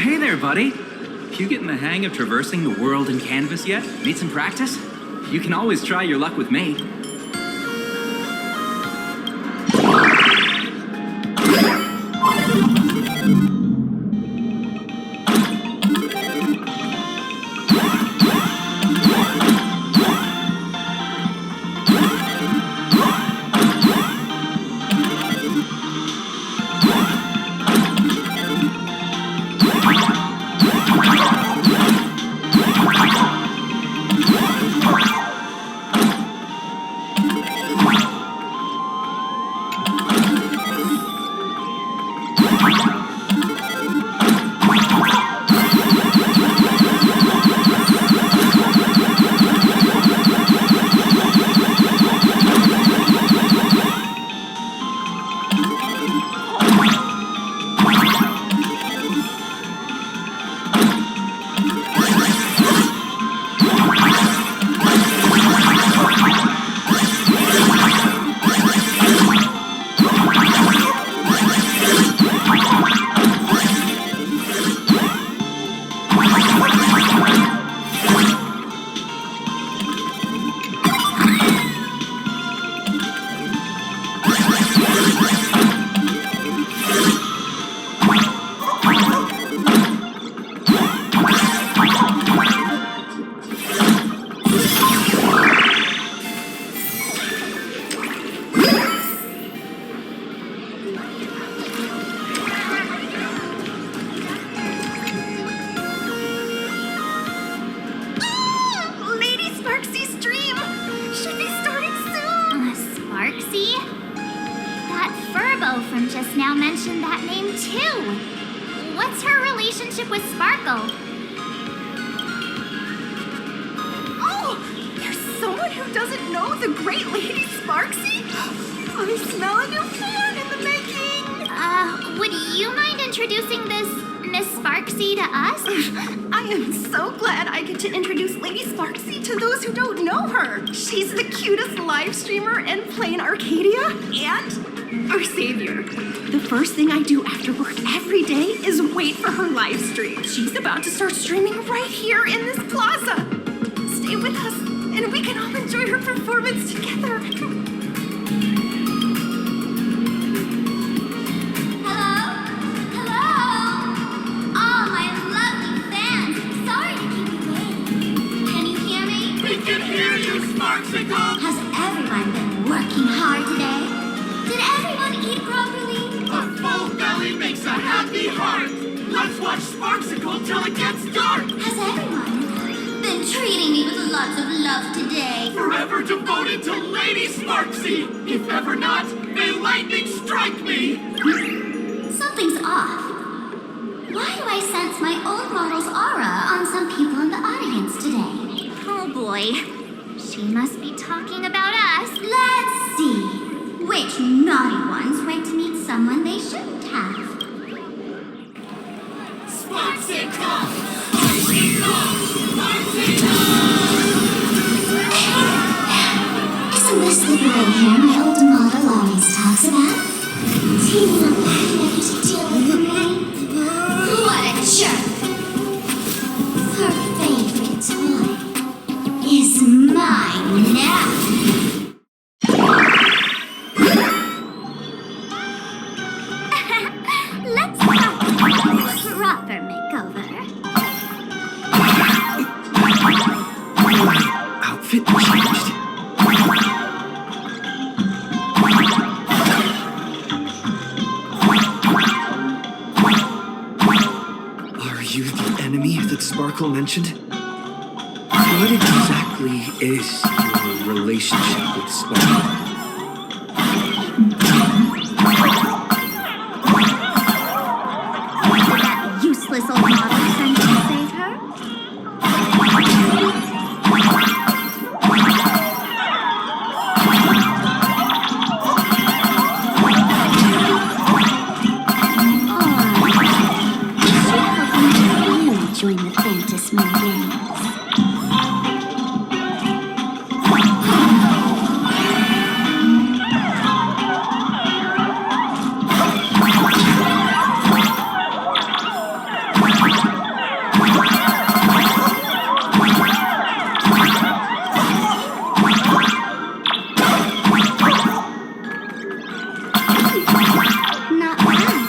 Hey there, buddy. You getting the hang of traversing the world in canvas yet? Need some practice? You can always try your luck with me. She's the cutest live streamer in plain Arcadia and our savior. The first thing I do after work every day is wait for her live stream. She's about to start streaming right here in this plaza. Stay with us and we can all enjoy her performance together. Has everyone been working hard today? Did everyone eat properly? A full belly makes a happy heart. Let's watch Sparksicle till it gets dark. Has everyone been treating me with lots of love today? Forever devoted to Lady Sparksy. If ever not, may lightning strike me. Something's off. Why do I sense my old model's aura on some people in the audience today? Oh boy. She must be talking about us. Let's see. Which naughty ones went to meet someone they shouldn't have? Sparksicle! Sparksicle! Sparksicle! Isn't this the gray hair my old model always talks about? Teaming up ready to deal with me? What a jerk! Her favorite toy is mine now. Let's have a proper makeover. Outfit changed. Are you the enemy that Sparkle mentioned? What exactly is your relationship with Sparkle? Did that useless old model send you to save her? Or is she hoping you join the Fantasman games? Not bad.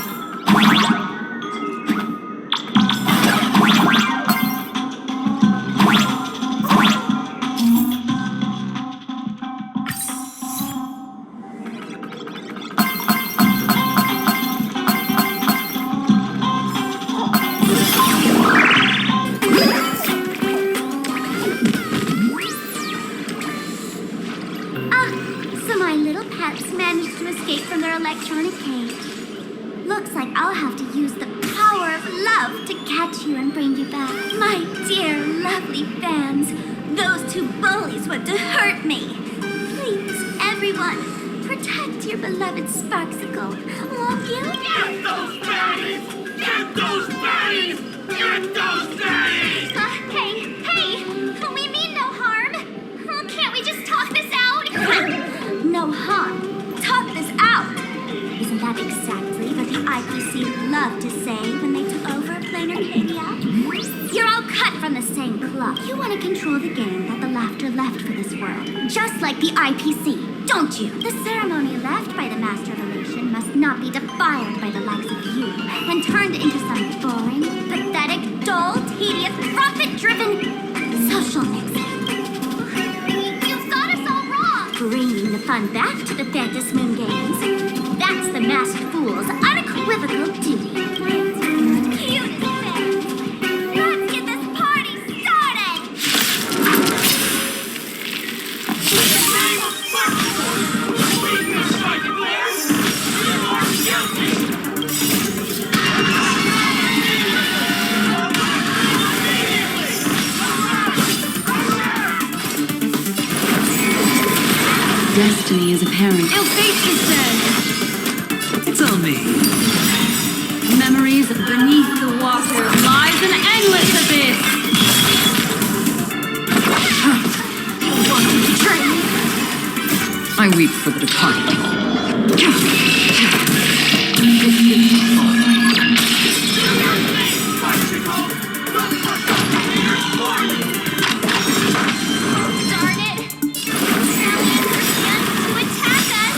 So my little pets managed to escape from their electronic cage. Looks like I'll have to use the power of love to catch you and bring you back. My dear, lovely fans, those two bullies want to hurt me. Please, everyone, protect your beloved Sparksicle, won't you? Get those baddies! Get those baddies! Get those baddies! Hey, we mean no harm. Can't we just talk this out? No harm. Talk this out. Isn't that exactly what the IPC loved to say when they took over Plain Arcadia? You're all cut from the same cloth. You want to control the game that the laughter left for this world, just like the IPC, don't you? The ceremony left by the Master of Elation must not be defiled by the likes of you and turned into some boring, pathetic, dull, tedious, profit-driven social mixing. You've got us all wrong. Bringing the fun back to the Phantas Moon Games. That's the masked fool's unequivocal duty. Cutest fans. Let's get this party started! In the name of Sparkle, leave this side of there! You are guilty! Destiny is apparent. Ill fate is dead. It's on me. Memories beneath the water lies an endless abyss. You want to betray me? I weep for the departed. Darn it! Aliens began to attack us!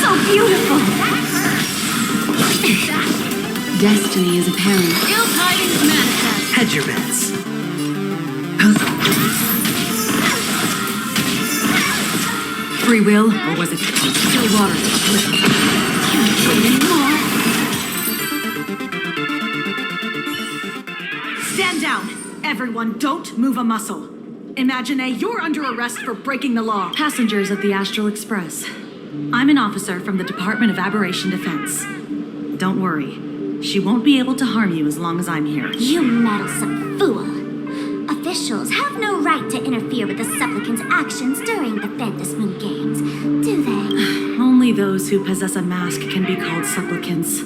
So beautiful. Destiny is apparent. Ill tidings manifest. Hedge your bets. Free will, or was it still water? Can't wait anymore. Stand down. Everyone, don't move a muscle. Imagine you're under arrest for breaking the law. Passengers of the Astral Express. I'm an officer from the Department of Aberration Defense. Don't worry. She won't be able to harm you as long as I'm here. You meddlesome fool! Officials have no right to interfere with the supplicant's actions during the Phantas Moon Games, do they? Only those who possess a mask can be called supplicants.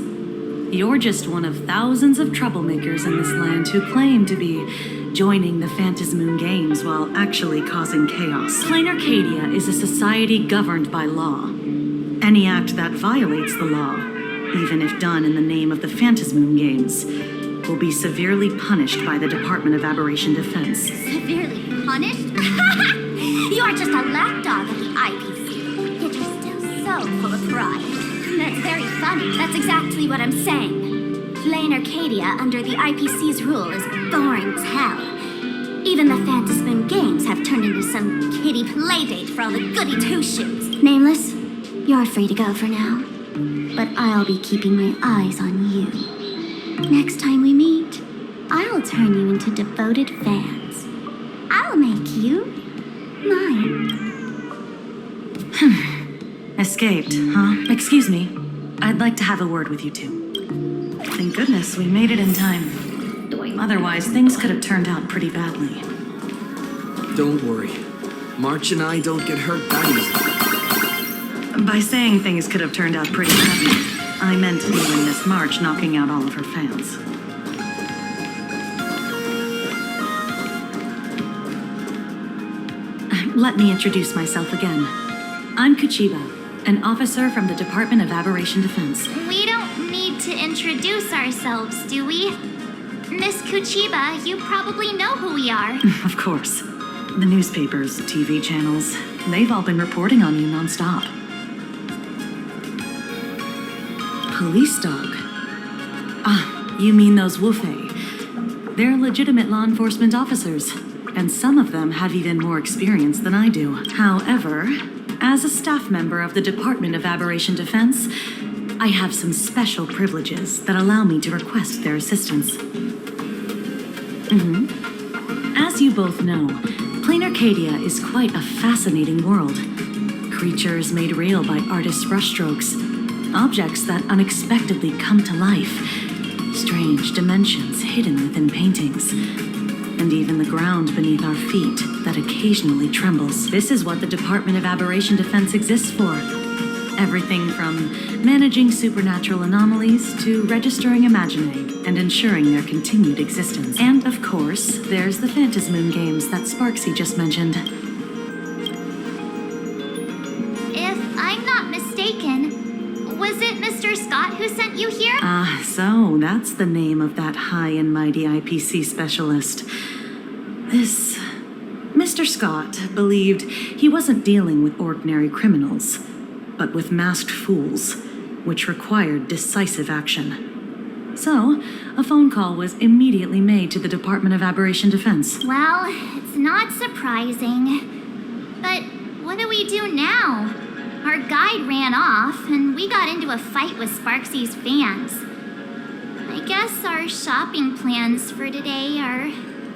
You're just one of thousands of troublemakers in this land who claim to be joining the Phantas Moon Games while actually causing chaos. Plain Arcadia is a society governed by law. Any act that violates the law, even if done in the name of the Phantas Moon Games, will be severely punished by the Department of Aberration Defense. Severely punished? You're just a lapdog of the IPC, yet you're still so full of pride. That's very funny. That's exactly what I'm saying. Plain Arcadia under the IPC's rule is boring as hell. Even the Phantas Moon Games have turned into some kiddie playdate for all the goody two-shoes. Nameless, you're free to go for now. But I'll be keeping my eyes on you. Next time we meet, I'll turn you into devoted fans. I'll make you mine. Escaped, huh? Excuse me. I'd like to have a word with you two. Thank goodness we made it in time. Otherwise, things could have turned out pretty badly. Don't worry. March and I don't get hurt that easily. By saying things could have turned out pretty badly, I meant leaving Miss March knocking out all of her fans. Let me introduce myself again. I'm Kuchiba, an officer from the Department of Aberration Defense. We don't need to introduce ourselves, do we? Miss Kuchiba, you probably know who we are. Of course. The newspapers, TV channels, they've all been reporting on you nonstop. Police dog? Ah, you mean those Wufei. They're legitimate law enforcement officers, and some of them have even more experience than I do. However, as a staff member of the Department of Aberration Defense, I have some special privileges that allow me to request their assistance. As you both know, Plain Arcadia is quite a fascinating world. Creatures made real by artists' brushstrokes, objects that unexpectedly come to life, strange dimensions hidden within paintings, and even the ground beneath our feet that occasionally trembles. This is what the Department of Aberration Defense exists for. Everything from managing supernatural anomalies to registering imaginary and ensuring their continued existence. And of course, there's the Phantasmoon games that Sparksy just mentioned. If I'm not mistaken, was it Mr. Scott who sent you here? So that's the name of that high and mighty IPC specialist. This Mr. Scott believed he wasn't dealing with ordinary criminals, but with masked fools, which required decisive action. So, a phone call was immediately made to the Department of Aberration Defense. Well, it's not surprising. But what do we do now? Our guide ran off, and we got into a fight with Sparksy's fans. I guess our shopping plans for today are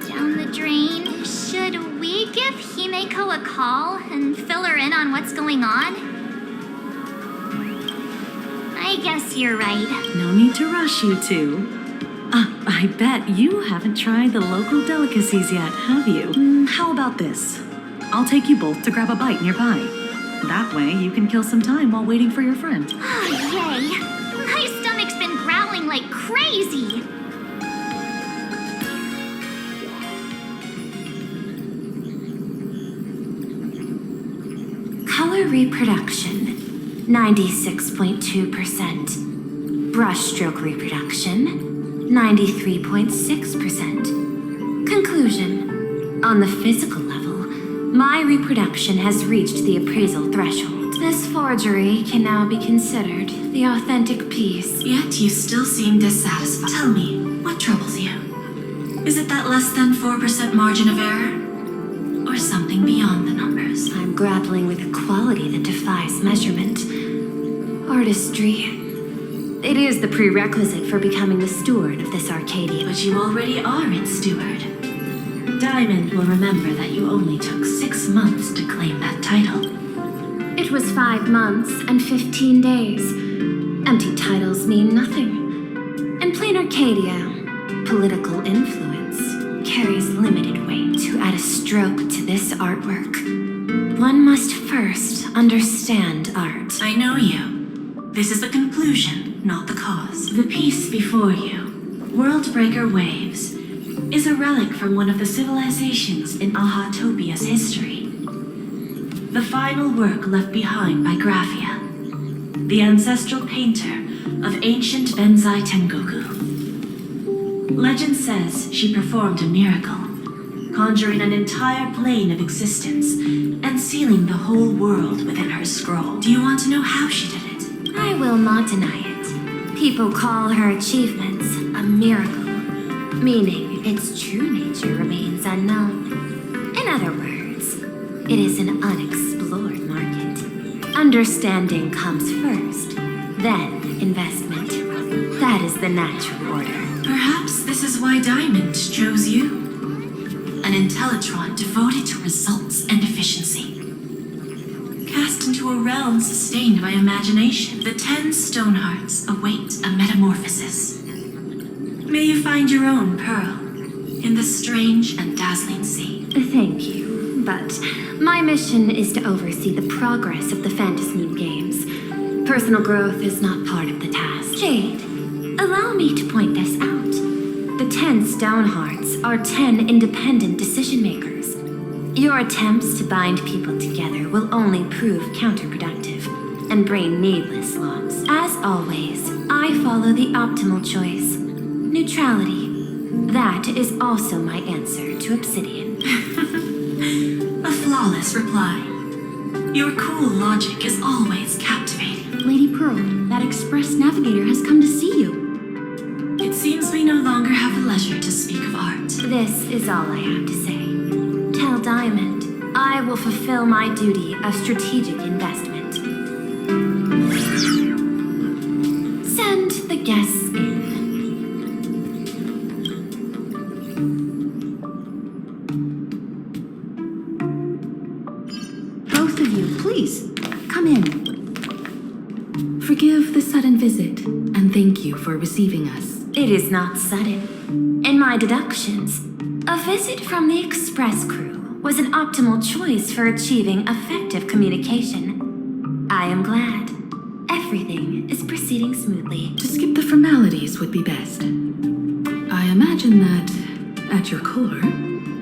down the drain. Should we give Himeko a call and fill her in on what's going on? I guess you're right. No need to rush, you two. I bet you haven't tried the local delicacies yet, have you? How about this? I'll take you both to grab a bite nearby. That way, you can kill some time while waiting for your friend. Oh, yay. My stomach's been growling like crazy. Color reproduction, 96.2%. Brushstroke reproduction, 93.6%. Conclusion. On the physical level, my reproduction has reached the appraisal threshold. This forgery can now be considered the authentic piece. Yet you still seem dissatisfied. Tell me, what troubles you? Is it that less than 4% margin of error? Or something beyond the numbers? I'm grappling with a quality that defies measurement. Artistry. It is the prerequisite for becoming the steward of this Arcadia. But you already are its steward. Diamond will remember that you only took 6 months to claim that title. It was 5 months and 15 days. Empty titles mean nothing. In plain Arcadia, political influence carries limited weight. To add a stroke to this artwork, one must first understand art. I know you. This is the conclusion, not the cause. The piece before you, Worldbreaker Waves, is a relic from one of the civilizations in Ahatopia's history. The final work left behind by Graphia, the ancestral painter of ancient Benzai Tengoku. Legend says she performed a miracle, conjuring an entire plane of existence and sealing the whole world within her scroll. Do you want to know how she did it? I will not deny it. People call her achievements a miracle, meaning its true nature remains unknown. In other words, it is an unexplored market. Understanding comes first, then investment. That is the natural order. Perhaps this is why Diamond chose you. An Intellitron devoted to results and efficiency. Cast into a realm sustained by imagination, the 10 Stonehearts await a metamorphosis. May you find your own pearl in the strange and dazzling sea. Thank you, but my mission is to oversee the progress of the Phantasmoon games. Personal growth is not part of the task. Jade, allow me to point this out. The 10 Stonehearts are 10 independent decision makers. Your attempts to bind people together will only prove counterproductive and bring needless loss. As always, I follow the optimal choice. Neutrality. That is also my answer to Obsidian. flawless reply. Your cool logic is always captivating. Lady Pearl, that Express navigator has come to see you. It seems we no longer have leisure to speak of art. This is all I have to say. Tell Diamond, I will fulfill my duty of strategic investment. Send the guests in. Both of you, please, come in. Forgive the sudden visit, and thank you for receiving us. It is not sudden. In my deductions, a visit from the Express crew was an optimal choice for achieving effective communication. I am glad. Everything is proceeding smoothly. To skip the formalities would be best. I imagine that, at your core,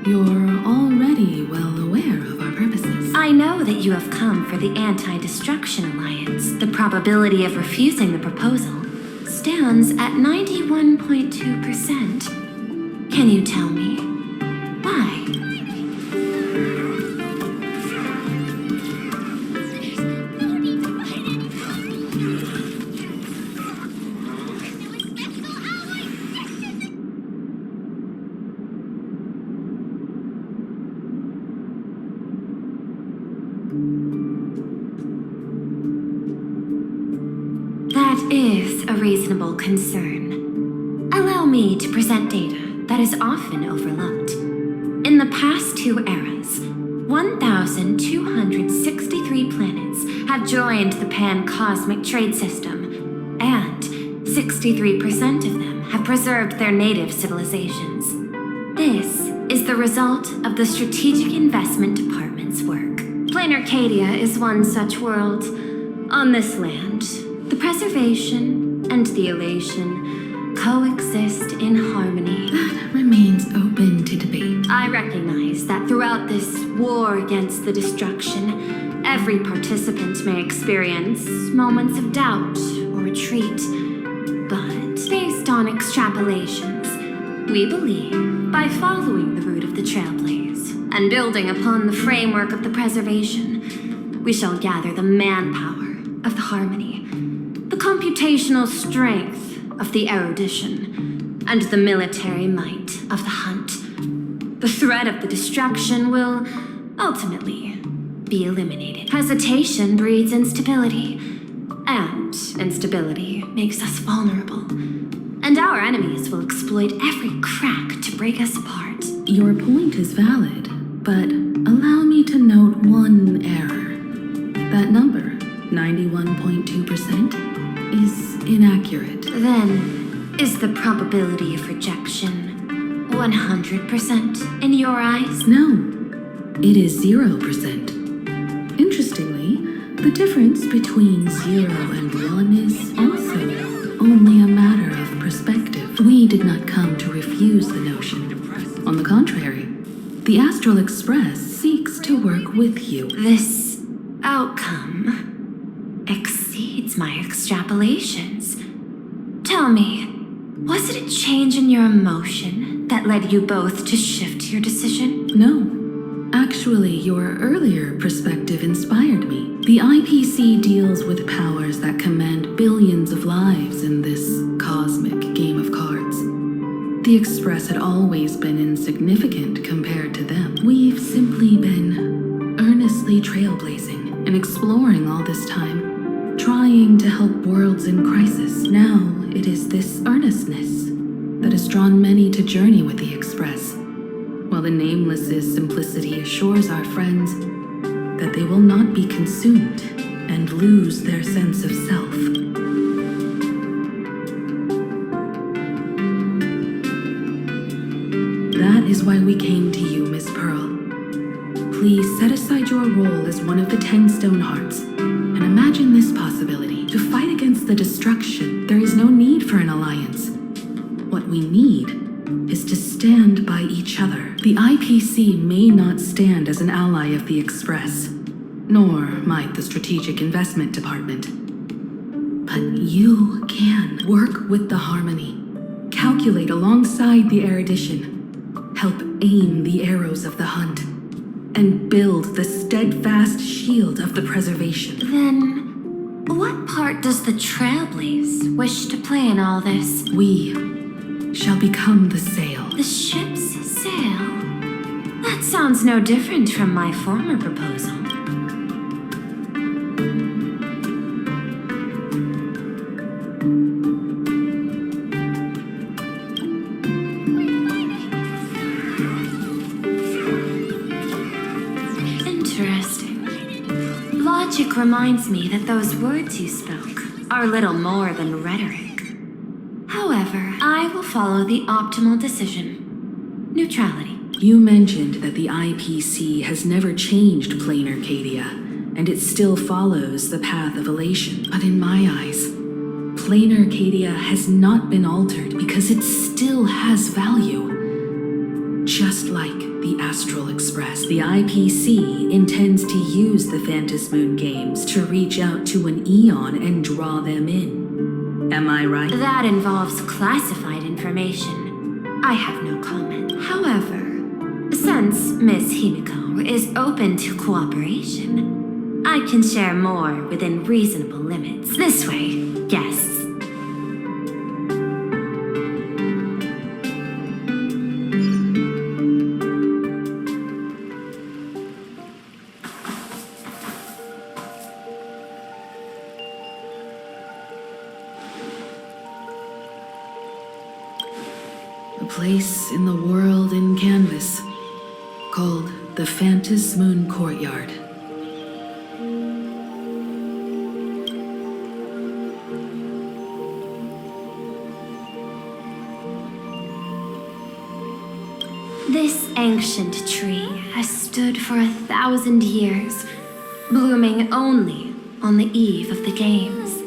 you're already well aware of our purposes. I know that you have come for the Anti-Destruction Alliance. The probability of refusing the proposal stands at 91.2%. Can you tell me why? That is a reasonable concern. Allow me to present data that is often overlooked. In the past 2 eras, 1,263 planets have joined the pan-cosmic trade system, and 63% of them have preserved their native civilizations. This is the result of the Strategic Investment Department's work. Plain Arcadia is one such world. On this land, the preservation and the elation coexist in harmony. That remains open to debate. I recognize that throughout this war against the destruction, every participant may experience moments of doubt or retreat. But based on extrapolations, we believe by following the route of the Trailblazer and building upon the framework of the preservation, we shall gather the manpower of the harmony, the computational strength of the erudition, and the military might of the hunt. The threat of the destruction will ultimately be eliminated. Hesitation breeds instability, and instability makes us vulnerable. And our enemies will exploit every crack to break us apart. Your point is valid, but allow me to note one error. That number, 91.2%, is inaccurate. Then, is the probability of rejection 100% in your eyes? No, it is 0%. Interestingly, the difference between 0 and 1 is also only a matter of perspective. We did not come to refuse the notion. On the contrary, the Astral Express seeks to work with you. This outcome exceeds my extrapolations. Tell me, was it a change in your emotion that led you both to shift your decision? No. Actually, your earlier perspective inspired me. The IPC deals with powers that command billions of lives in this cosmic game of cards. The Express had always been insignificant compared to them. We've simply been earnestly trailblazing and exploring all this time, trying to help worlds in crisis. Now it is this earnestness that has drawn many to journey with the Express, while the Nameless's simplicity assures our friends that they will not be consumed and lose their sense of self. That is why we came to you, Miss Pearl. Please set aside your role as one of the 10 Stonehearts and imagine this possibility. To fight against the destruction, there is no need for an alliance. What we need is to stand by each other. The IPC may not stand as an ally of the Express, nor might the Strategic Investment Department. But you can work with the Harmony, calculate alongside the erudition, help aim the arrows of the hunt, and build the steadfast shield of the preservation. Then, what part does the Trailblazer wish to play in all this? We shall become the sail. The ship's sail? That sounds no different from my former proposal. Interesting. Logic reminds me that those words you spoke are little more than rhetoric. However, I will follow the optimal decision. Neutrality. You mentioned that the IPC has never changed Plain Arcadia, and it still follows the path of elation. But in my eyes, Plain Arcadia has not been altered because it still has value. Just like the Astral Express, the IPC intends to use the Phantasmoon games to reach out to an Eon and draw them in. Am I right? That involves classified information. I have no comment. However, since Miss Himiko is open to cooperation, I can share more within reasonable limits. This way, guests. A place in the world in canvas, called the Phantasmoon Courtyard. This ancient tree has stood for 1,000 years, blooming only on the eve of the games.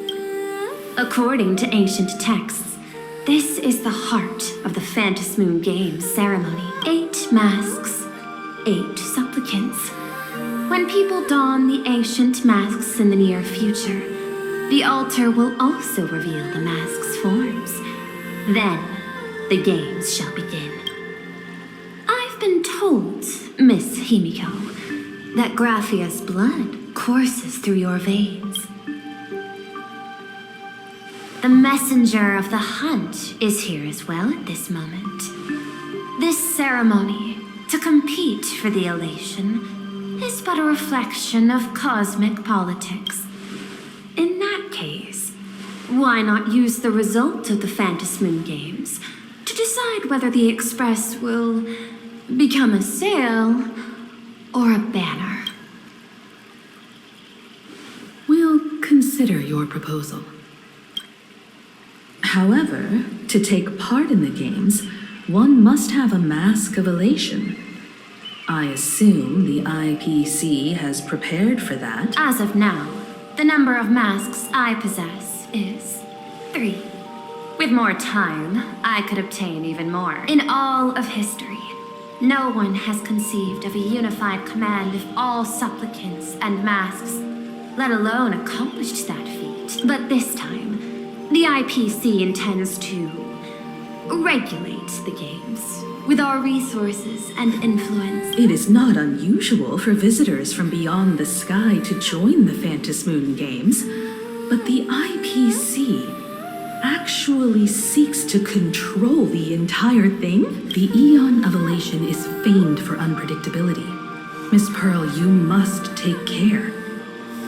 According to ancient texts, this is the heart of the Phantasmoon Games ceremony. 8 masks, 8 supplicants. When people don the ancient masks in the near future, the altar will also reveal the masks' forms. Then, the games shall begin. I've been told, Miss Himiko, that Graphia's blood courses through your veins. The messenger of the hunt is here as well at this moment. This ceremony, to compete for the elation, is but a reflection of cosmic politics. In that case, why not use the result of the Phantasmoon Games to decide whether the Express will become a sail or a banner? We'll consider your proposal. However, to take part in the games, one must have a mask of elation. I assume the IPC has prepared for that. As of now, the number of masks I possess is 3. With more time, I could obtain even more. In all of history, no one has conceived of a unified command of all supplicants and masks, let alone accomplished that feat. But this time, the IPC intends to regulate the games with our resources and influence. It is not unusual for visitors from beyond the sky to join the Phantasmoon Games, but the IPC actually seeks to control the entire thing? The Eon of Elation is famed for unpredictability. Miss Pearl, you must take care.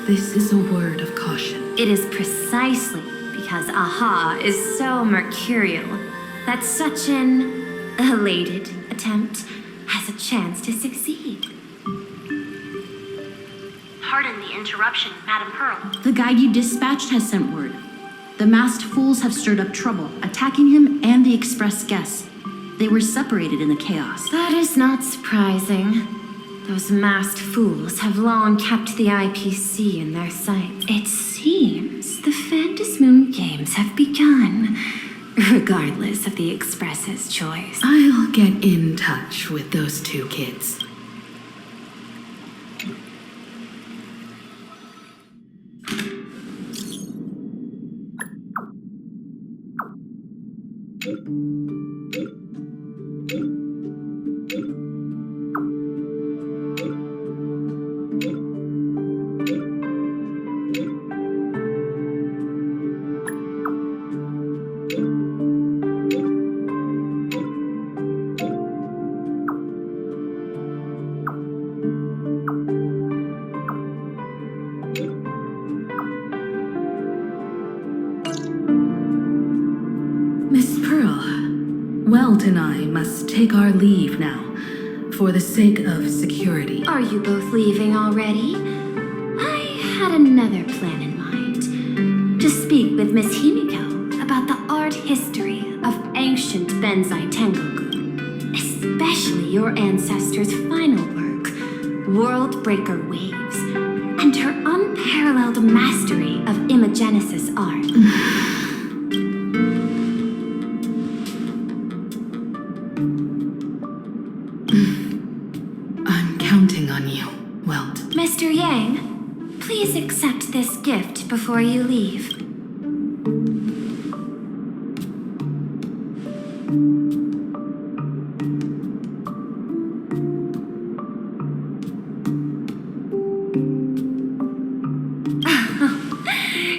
This is a word of caution. It is precisely because AHA is so mercurial that such an elated attempt has a chance to succeed. Pardon the interruption, Madam Pearl. The guide you dispatched has sent word. The masked fools have stirred up trouble, attacking him and the express guests. They were separated in the chaos. That is not surprising. Those masked fools have long kept the IPC in their sights. It seems the Phantasmoon Games have begun, regardless of the Express's choice. I'll get in touch with those 2 kids. Welt and I must take our leave now, for the sake of security. Are you both leaving already? I had another plan in mind. To speak with Miss Himiko about the art history of ancient Benzai Tengoku, especially your ancestors' final work, World Breaker Waves, and her unparalleled mastery of imagenesis art. I'm counting on you, Welt. Mr. Yang, please accept this gift before you leave.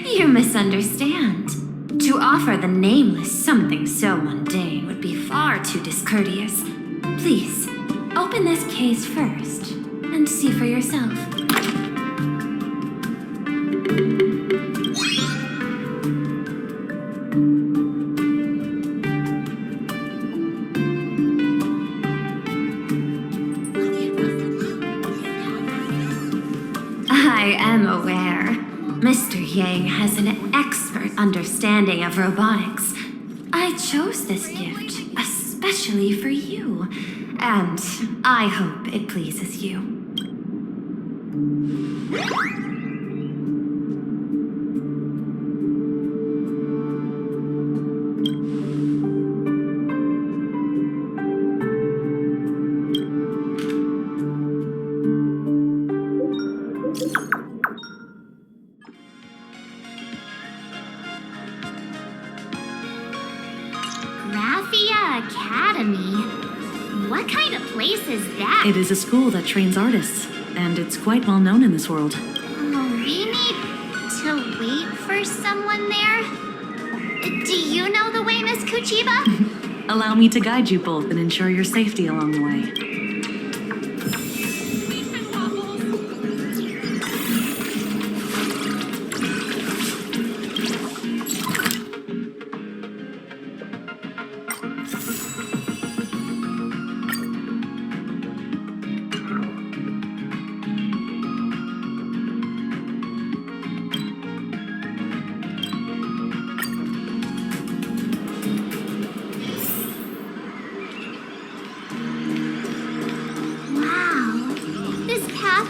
You misunderstand. To offer the nameless something so mundane would be far too discourteous. Please, open this case first and see for yourself. I am aware. Mr. Yang has an expert understanding of robotics. I chose this gift especially for you, and I hope it pleases you. Academy? What kind of place is that? It is a school that trains artists, and it's quite well known in this world. Oh, we need to wait for someone there? Do you know the way, Miss Kuchiba? Allow me to guide you both and ensure your safety along the way.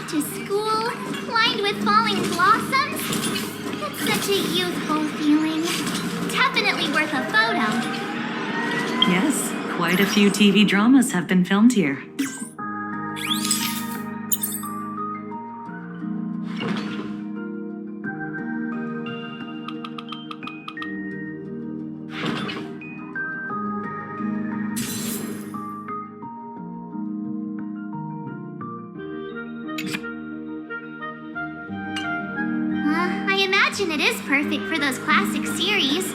To school, lined with falling blossoms? It's such a youthful feeling. Definitely worth a photo. Yes, quite a few TV dramas have been filmed here. I imagine it is perfect for those classic series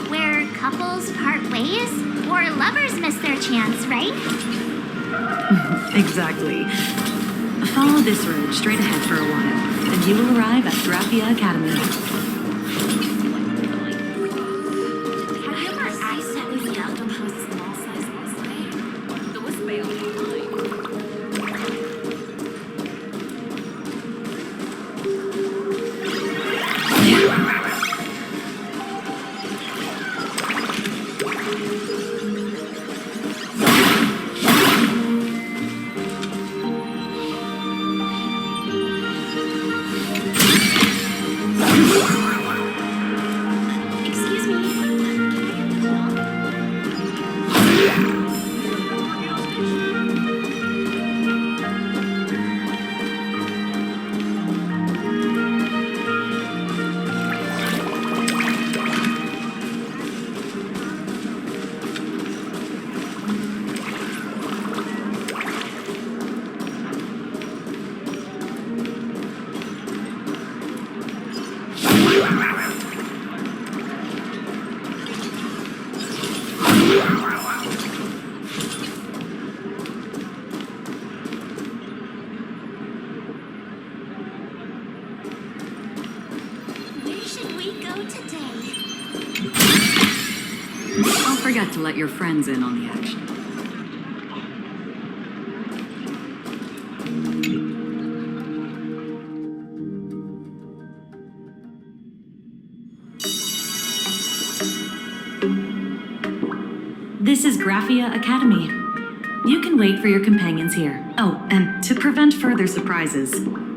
where couples part ways or lovers miss their chance, right? Exactly. Follow this road straight ahead for a while, and you will arrive at Graphia Academy. Where should we go today? I'll forget to let your friends in on the action. This is Graphia Academy. You can wait for your companions here. Oh, and to prevent further surprises,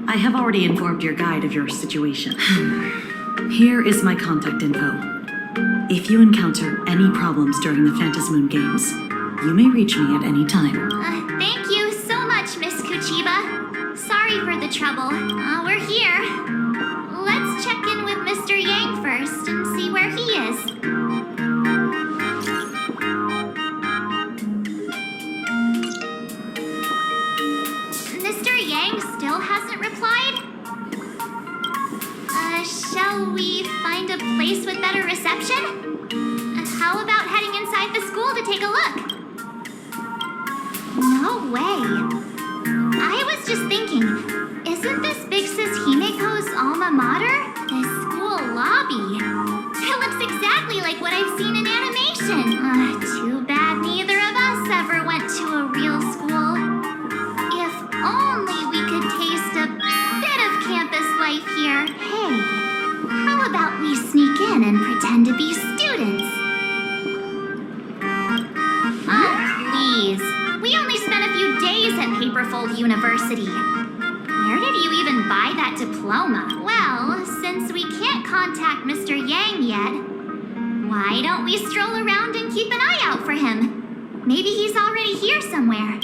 I have already informed your guide of your situation. Here is my contact info. If you encounter any problems during the Phantasmoon Games, you may reach me at any time. Thank you so much, Miss Kuchiba. Sorry for the trouble. We're here. Let's check in with Mr. Yang first and see where he is. Mr. Yang still hasn't replied? Shall we find a place with better reception? How about heading inside the school to take a look? No way. I was just thinking, isn't this Big Sis Himeko's alma mater? The school lobby. It looks exactly like what I've seen in animation. Too bad neither of us ever went to a real school. If only we could taste a bit of campus life here. Hey, how about we sneak in and pretend to be students? Please. We only spent a few days at Paperfold University. Where did you even buy that diploma? Well, since we can't contact Mr. Yang yet, why don't we stroll around and keep an eye out for him? Maybe he's already here somewhere.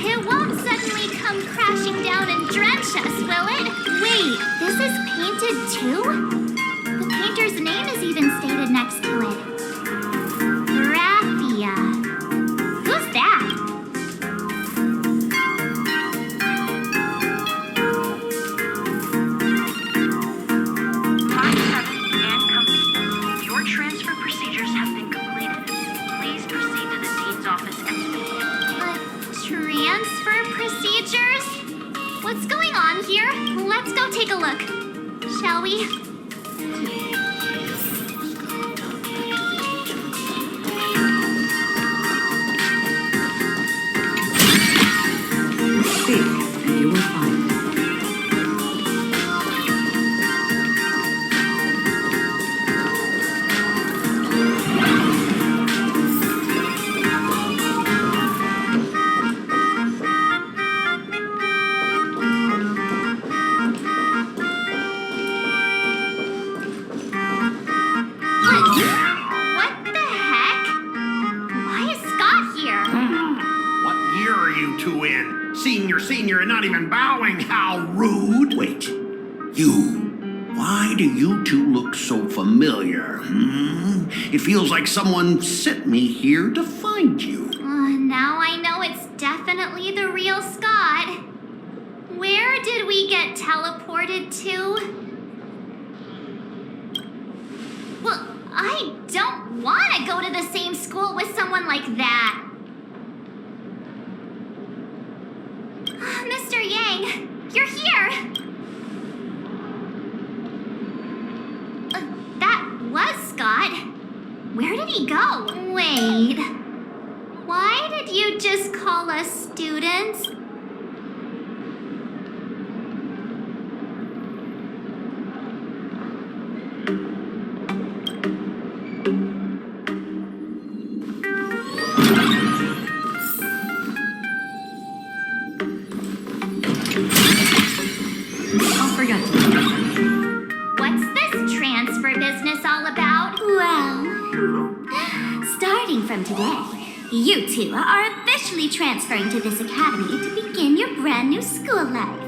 It won't suddenly come crashing down and drench us, will it? Wait, this is painted too? The painter's name is even stated next to it. Graphia. Who's that? Part 7 and Company. Your transfer procedures have been completed. Please proceed to the Dean's office immediately. Transfer procedures? What's going on here? Let's go take a look. Shall we? Speak. You were fine. Senior and not even bowing. How rude. Wait. You. Why do you two look so familiar? It feels like someone sent me here to find you. Now I know it's definitely the real Scott. Where did we get teleported to? Well, I don't want to go to the same school with someone like that. Mr. Yang, you're here! That was Scott. Where did he go? Wait. Why did you just call us students? What's this transfer business all about? Well, starting from today, you two are officially transferring to this academy to begin your brand new school life.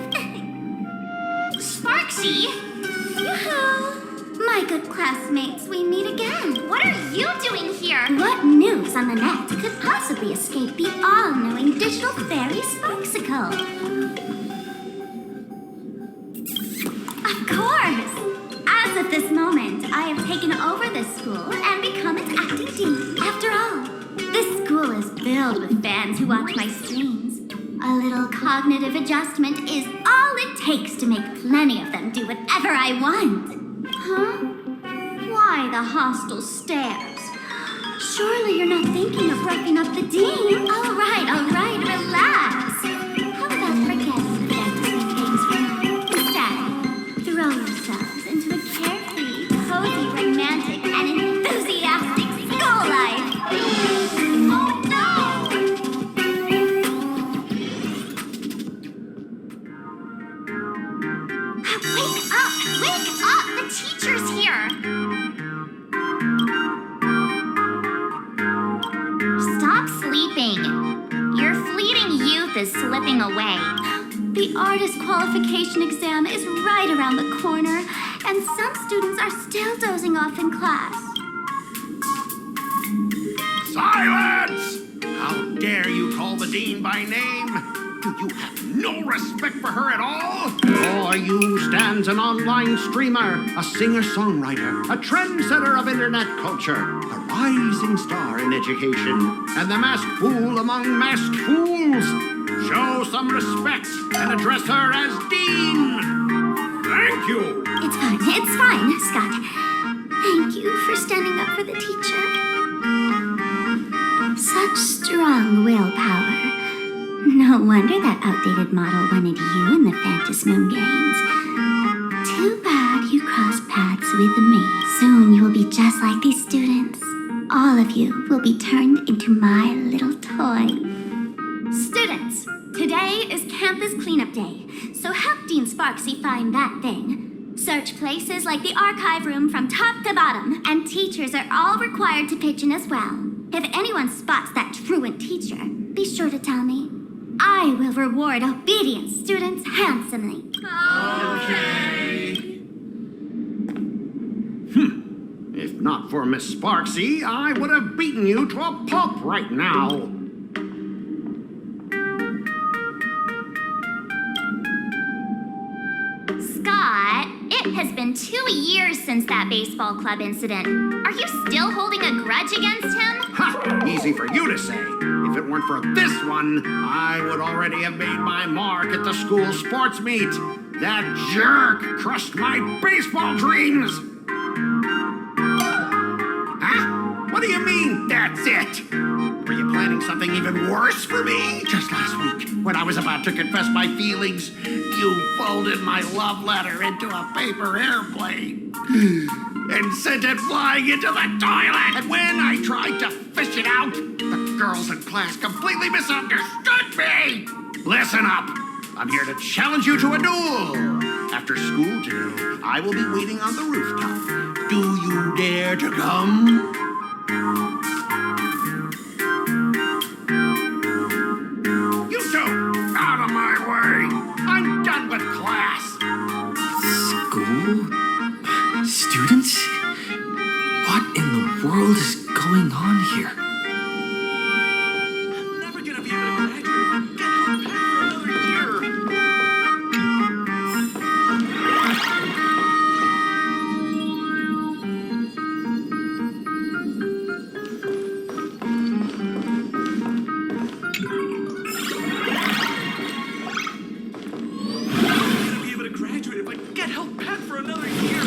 Sparksy? Yoo-hoo! My good classmates, we meet again. What are you doing here? What news on the net could possibly escape the all-knowing digital fairy Sparksicle? Of course! As of this moment, I have taken over this school and become its acting dean. After all, this school is filled with fans who watch my streams. A little cognitive adjustment is all it takes to make plenty of them do whatever I want. Huh? Why the hostile stares? Surely you're not thinking of roughing up the dean? All right, relax. How about forgetting the fantasy things for now? Instead, throw yourselves into a carefree, cozy, romantic, and enthusiastic school life. Oh no! Wake up! The teacher's here! Stop sleeping. Your fleeting youth is slipping away. The artist qualification exam is right around the corner, and some students are still dozing off in class. Silence! How dare you call the dean by name? Do you have no respect for her at all? Before you stands an online streamer, a singer-songwriter, a trendsetter of internet culture, a rising star in education, and the masked fool among masked fools. Show some respect and address her as dean. Thank you. It's fine, Scott. Thank you for standing up for the teacher. Such strong willpower. No wonder that outdated model wanted you in the Phantasmoon Games. Too bad you crossed paths with me. Soon you'll be just like these students. All of you will be turned into my little toy. Students, today is Campus Cleanup Day, so help Dean Sparksy find that thing. Search places like the archive room from top to bottom, and teachers are all required to pitch in as well. If anyone spots that truant teacher, be sure to tell me. I will reward obedient students handsomely. Okay. If not for Miss Sparksy, I would have beaten you to a pulp right now. Scott, it has been 2 years since that baseball club incident. Are you still holding a grudge against him? Ha! Easy for you to say. If it weren't for this one, I would already have made my mark at the school sports meet. That jerk crushed my baseball dreams! Huh? What do you mean, that's it? Were you planning something even worse for me? Just last week, when I was about to confess my feelings, you folded my love letter into a paper airplane and sent it flying into the toilet. And when I tried to fish it out, the girls in class completely misunderstood me. Listen up. I'm here to challenge you to a duel. After school today, I will be waiting on the rooftop. Do you dare to come? You two, out of my way. I'm done with class. School? Students? What in the world is going on here? I'm never gonna be able to graduate if I get held back for another year.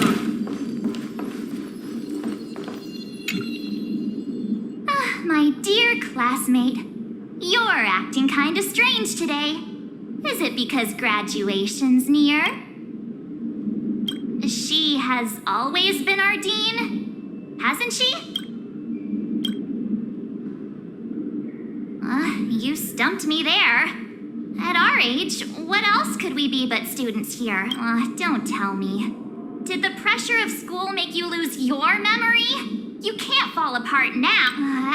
Classmate, you're acting kind of strange today. Is it because graduation's near? She has always been our dean, hasn't she? You stumped me there. At our age, what else could we be but students here? Don't tell me. Did the pressure of school make you lose your memory? You can't fall apart now.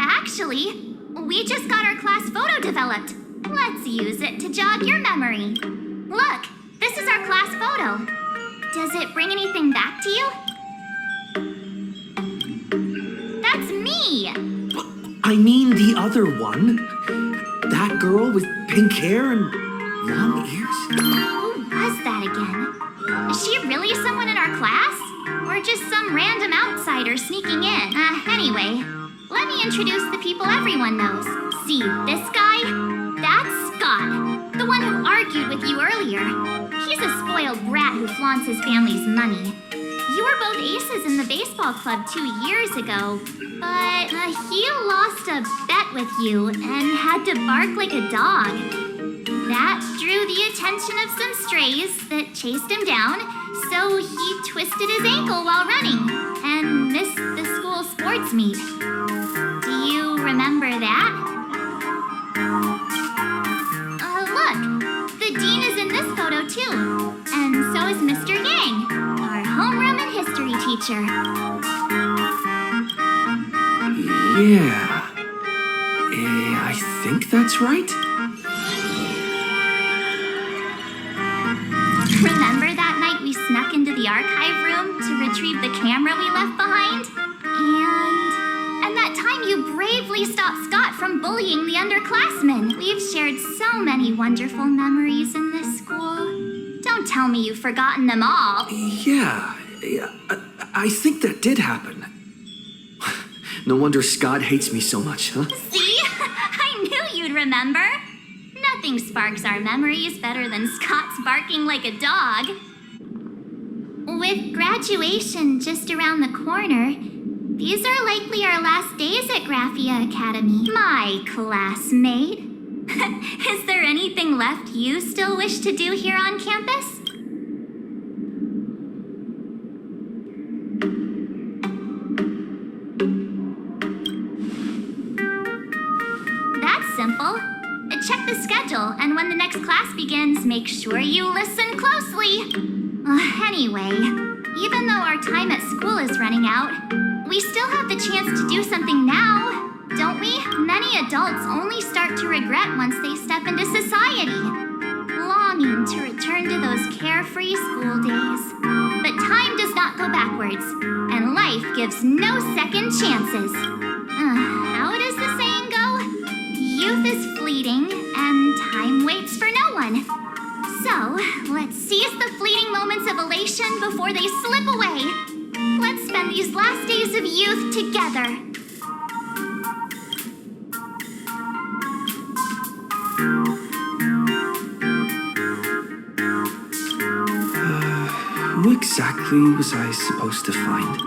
Actually, we just got our class photo developed. Let's use it to jog your memory. Look, this is our class photo. Does it bring anything back to you? That's me! I mean the other one. That girl with pink hair and long ears. Who was that again? Is she really someone in our class? Or just some random outsider sneaking in? Anyway, let me introduce the people everyone knows. See, this guy? That's Scott, the one who argued with you earlier. He's a spoiled brat who flaunts his family's money. You were both aces in the baseball club 2 years ago, but he lost a bet with you and had to bark like a dog. That drew the attention of some strays that chased him down, so he twisted his ankle while running and missed the school sports meet. Do you remember that? Look, the dean is in this photo too, and so is Mr. Yang, our homeroom and history teacher. Yeah. I think that's right. Remember that night we snuck into the archive room to retrieve the camera we left behind? And that time you bravely stopped Scott from bullying the underclassmen. We've shared so many wonderful memories in this school. Don't tell me you've forgotten them all. Yeah, I think that did happen. No wonder Scott hates me so much, huh? See? I knew you'd remember. Nothing sparks our memories better than Scott's barking like a dog. With graduation just around the corner, these are likely our last days at Graphia Academy. My classmate. Is there anything left you still wish to do here on campus? That's simple. Check the schedule, and when the next class begins, make sure you listen closely. Anyway, even though our time at school is running out, we still have the chance to do something now, don't we? Many adults only start to regret once they step into society, longing to return to those carefree school days. But time does not go backwards, and life gives no second chances. How does the saying go? Youth is fleeting, and time waits for no one. So, let's seize the fleeting moments of elation before they slip away. Let's spend these last days of youth together. Who exactly was I supposed to find?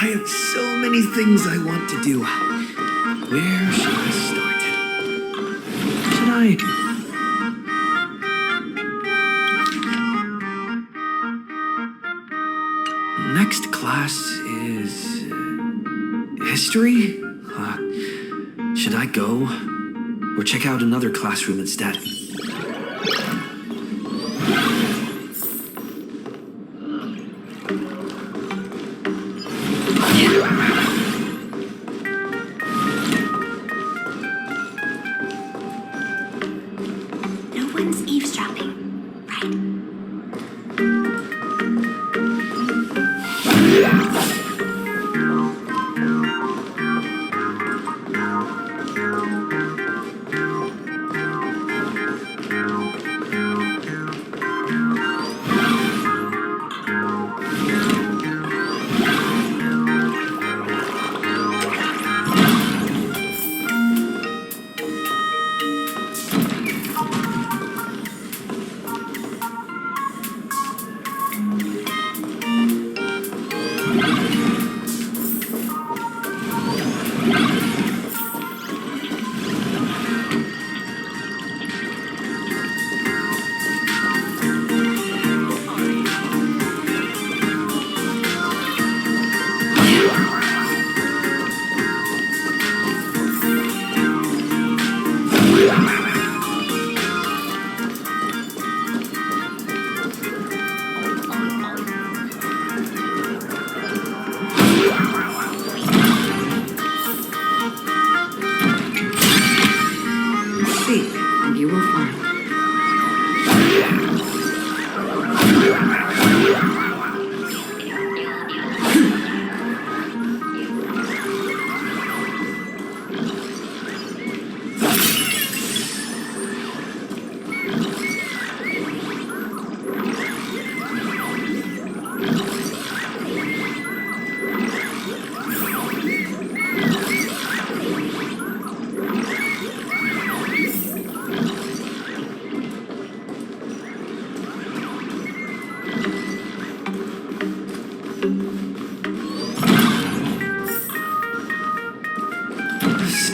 I have so many things I want to do. Where should I start? Should I... Next class is... history? Should I go? Or check out another classroom instead?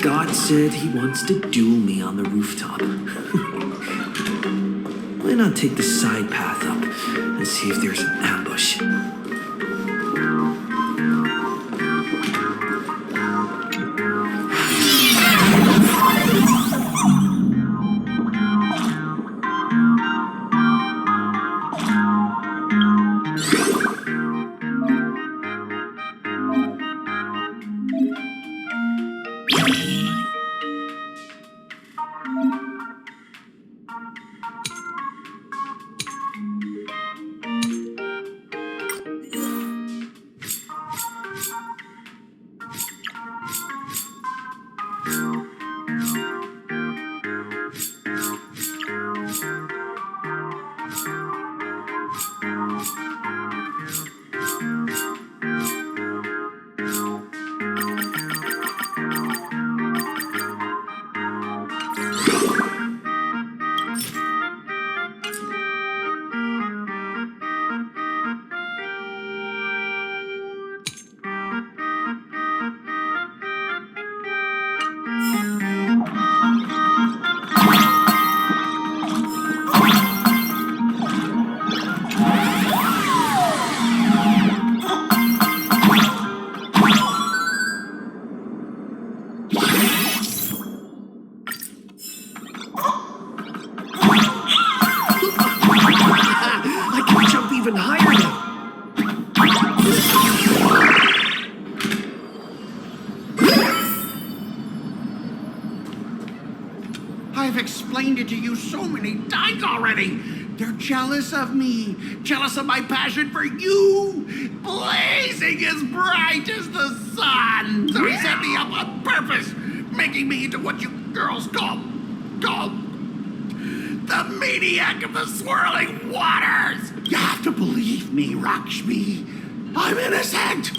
Scott said he wants to duel me on the rooftop. Why not take the side path up and see if there's an ambush? I've explained it to you so many times already. They're jealous of me, jealous of my passion for you, blazing as bright as the sun. So he set me up on purpose, making me into what you girls call the maniac of the swirling waters. You have to believe me, Rakshmi. I'm innocent.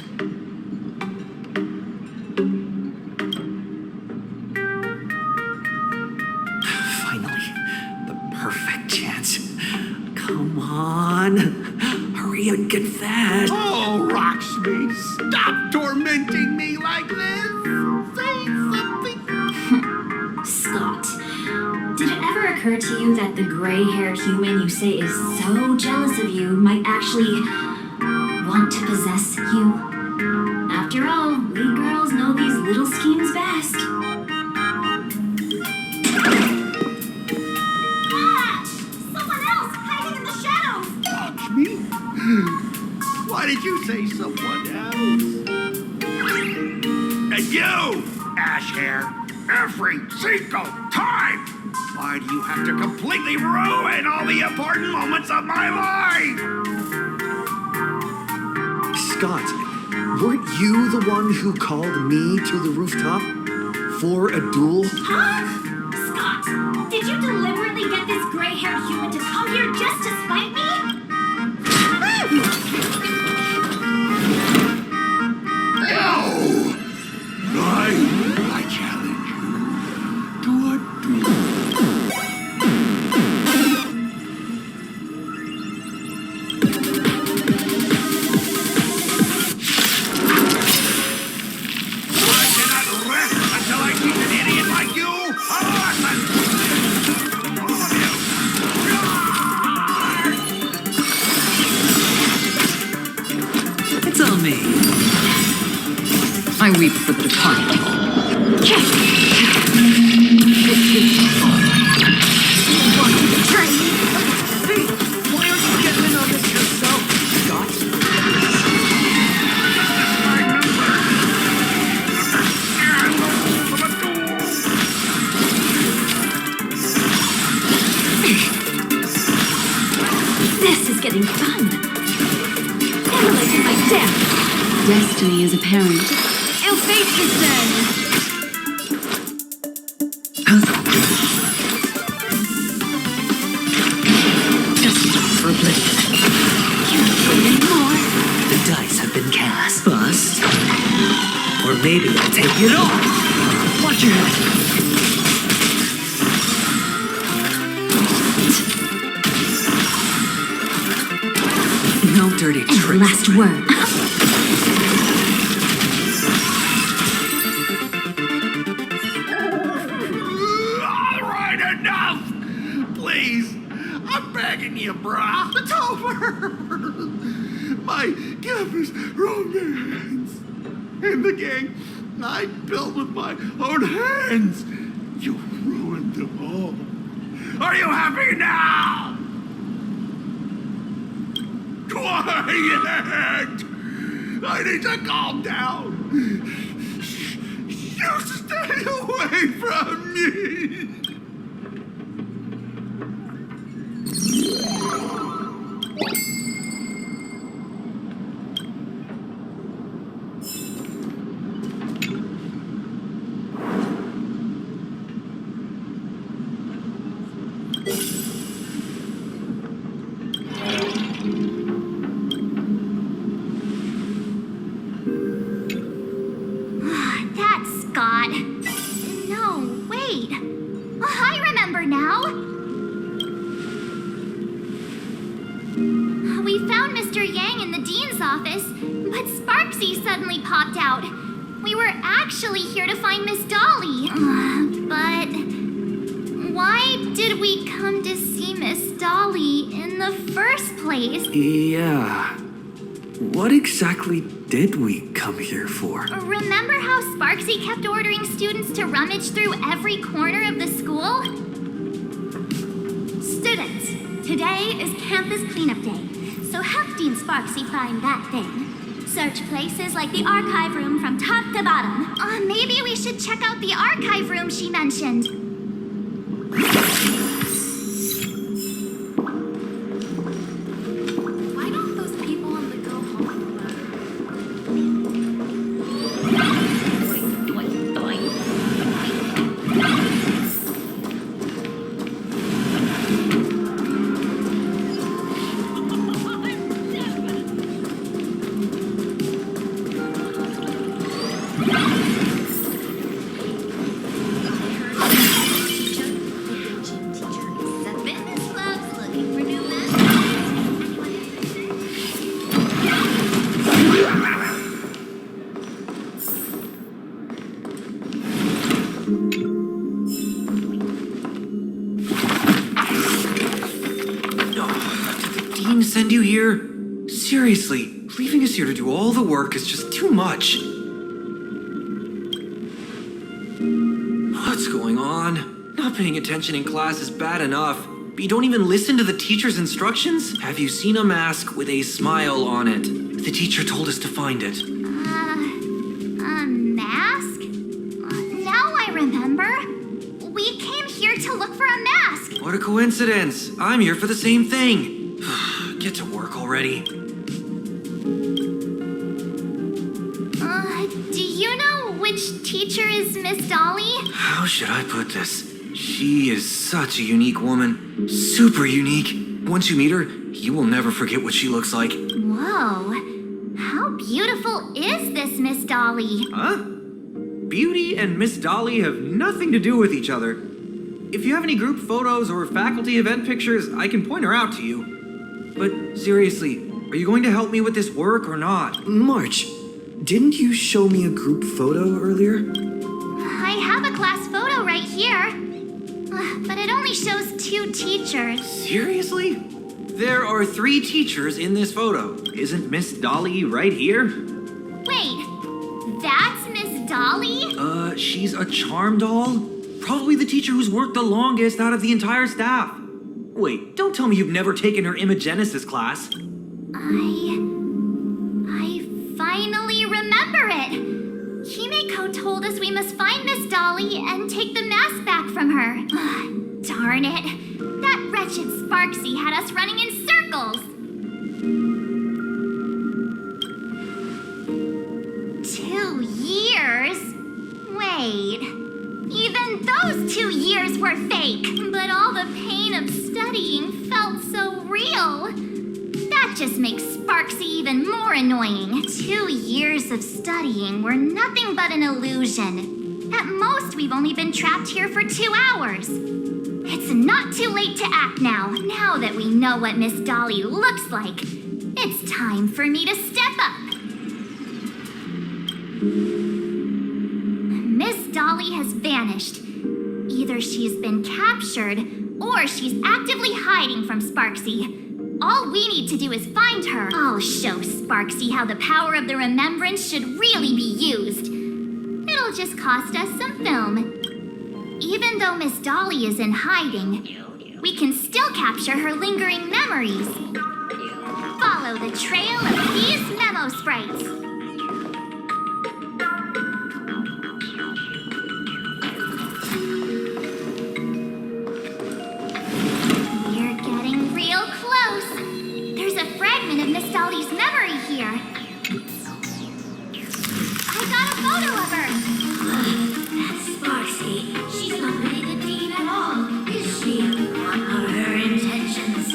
Perfect chance. Come on. Hurry and confess. Oh, Rakshmi, stop tormenting me like this. Say something. Scott, did it ever occur to you that the gray-haired human you say is so jealous of you might actually want to possess you? After all, we girls know these little schemes best. Why did you say someone else? And you, ash hair, every single time! Why do you have to completely ruin all the important moments of my life? Scott, weren't you the one who called me to the rooftop for a duel? Huh? Scott, did you deliberately get this gray-haired human to come here just to spite me? I challenge you to a duel. I cannot rest until I teach an idiot like you a lesson. All of you. It's on me. I weep for the departed. Hey, why aren't you getting in on this yourself, Scott? This is getting fun. Emulating my death. Destiny is apparent. Ill fate is dead. Just for oblivion. You're waiting more. The dice have been cast. Bust. Or maybe I'll take it all. Watch your head. No dirty tricks. Last word. begging you, brah. It's over. My campus romance and the gang I built with my own hands. You ruined them all. Are you happy now? Quiet! I need to calm down. You stay away from me. That's Scott. No, wait. I remember now. We found Mr. Yang in the dean's office, but Sparksy suddenly popped out. We were actually here to find Miss Dolly. But why did we come to see Miss Dolly in the first place? Yeah. What exactly did we come here for? Remember how Sparksy kept ordering students to rummage through every corner of the school? Students, today is campus cleanup day, so help Dean Sparksy find that thing. Search places like the archive room from top to bottom. Maybe we should check out the archive room she mentioned. Why don't those people on the go home? The fitness club's looking for new members. Did the dean send you here? Seriously, leaving us here to do all the work is just too much. What's going on? Not paying attention in class is bad enough, but you don't even listen to the teacher's instructions? Have you seen a mask with a smile on it? The teacher told us to find it. A mask? Now I remember. We came here to look for a mask. What a coincidence. I'm here for the same thing. Get to work already. Do you know which teacher is Miss Dolly? How should I put this? She is such a unique woman. Super unique. Once you meet her, you will never forget what she looks like. Whoa. How beautiful is this Miss Dolly? Huh? Beauty and Miss Dolly have nothing to do with each other. If you have any group photos or faculty event pictures, I can point her out to you. But seriously, are you going to help me with this work or not? March, didn't you show me a group photo earlier? I have a class photo right here. But it only shows 2 teachers. Seriously? There are 3 teachers in this photo. Isn't Miss Dolly right here? Wait, that's Miss Dolly? She's a charm doll? Probably the teacher who's worked the longest out of the entire staff. Wait, don't tell me you've never taken her Imagenesis class. I finally remember it. Himeko told us we must find Miss Dolly and take the mask back from her. Darn it. That wretched Sparksy had us running in circles. 2 years? Wait. Even those 2 years were fake. But all the pain of studying felt so real. That just makes Sparksy even more annoying. 2 years of studying were nothing but an illusion. At most, we've only been trapped here for 2 hours. It's not too late to act now. Now that we know what Miss Dolly looks like, it's time for me to step up. Miss Dolly has vanished. Either she's been captured, Or she's actively hiding from Sparksy. All we need to do is find her. I'll show Sparksy how the power of the remembrance should really be used. It'll just cost us some film. Even though Miss Dolly is in hiding, we can still capture her lingering memories. Follow the trail of these memo sprites. We're getting real close. There's a fragment of Miss Dolly's memory here. I got a photo of her. That's Sparksy. She's not really the dean at all, is she? What are her intentions?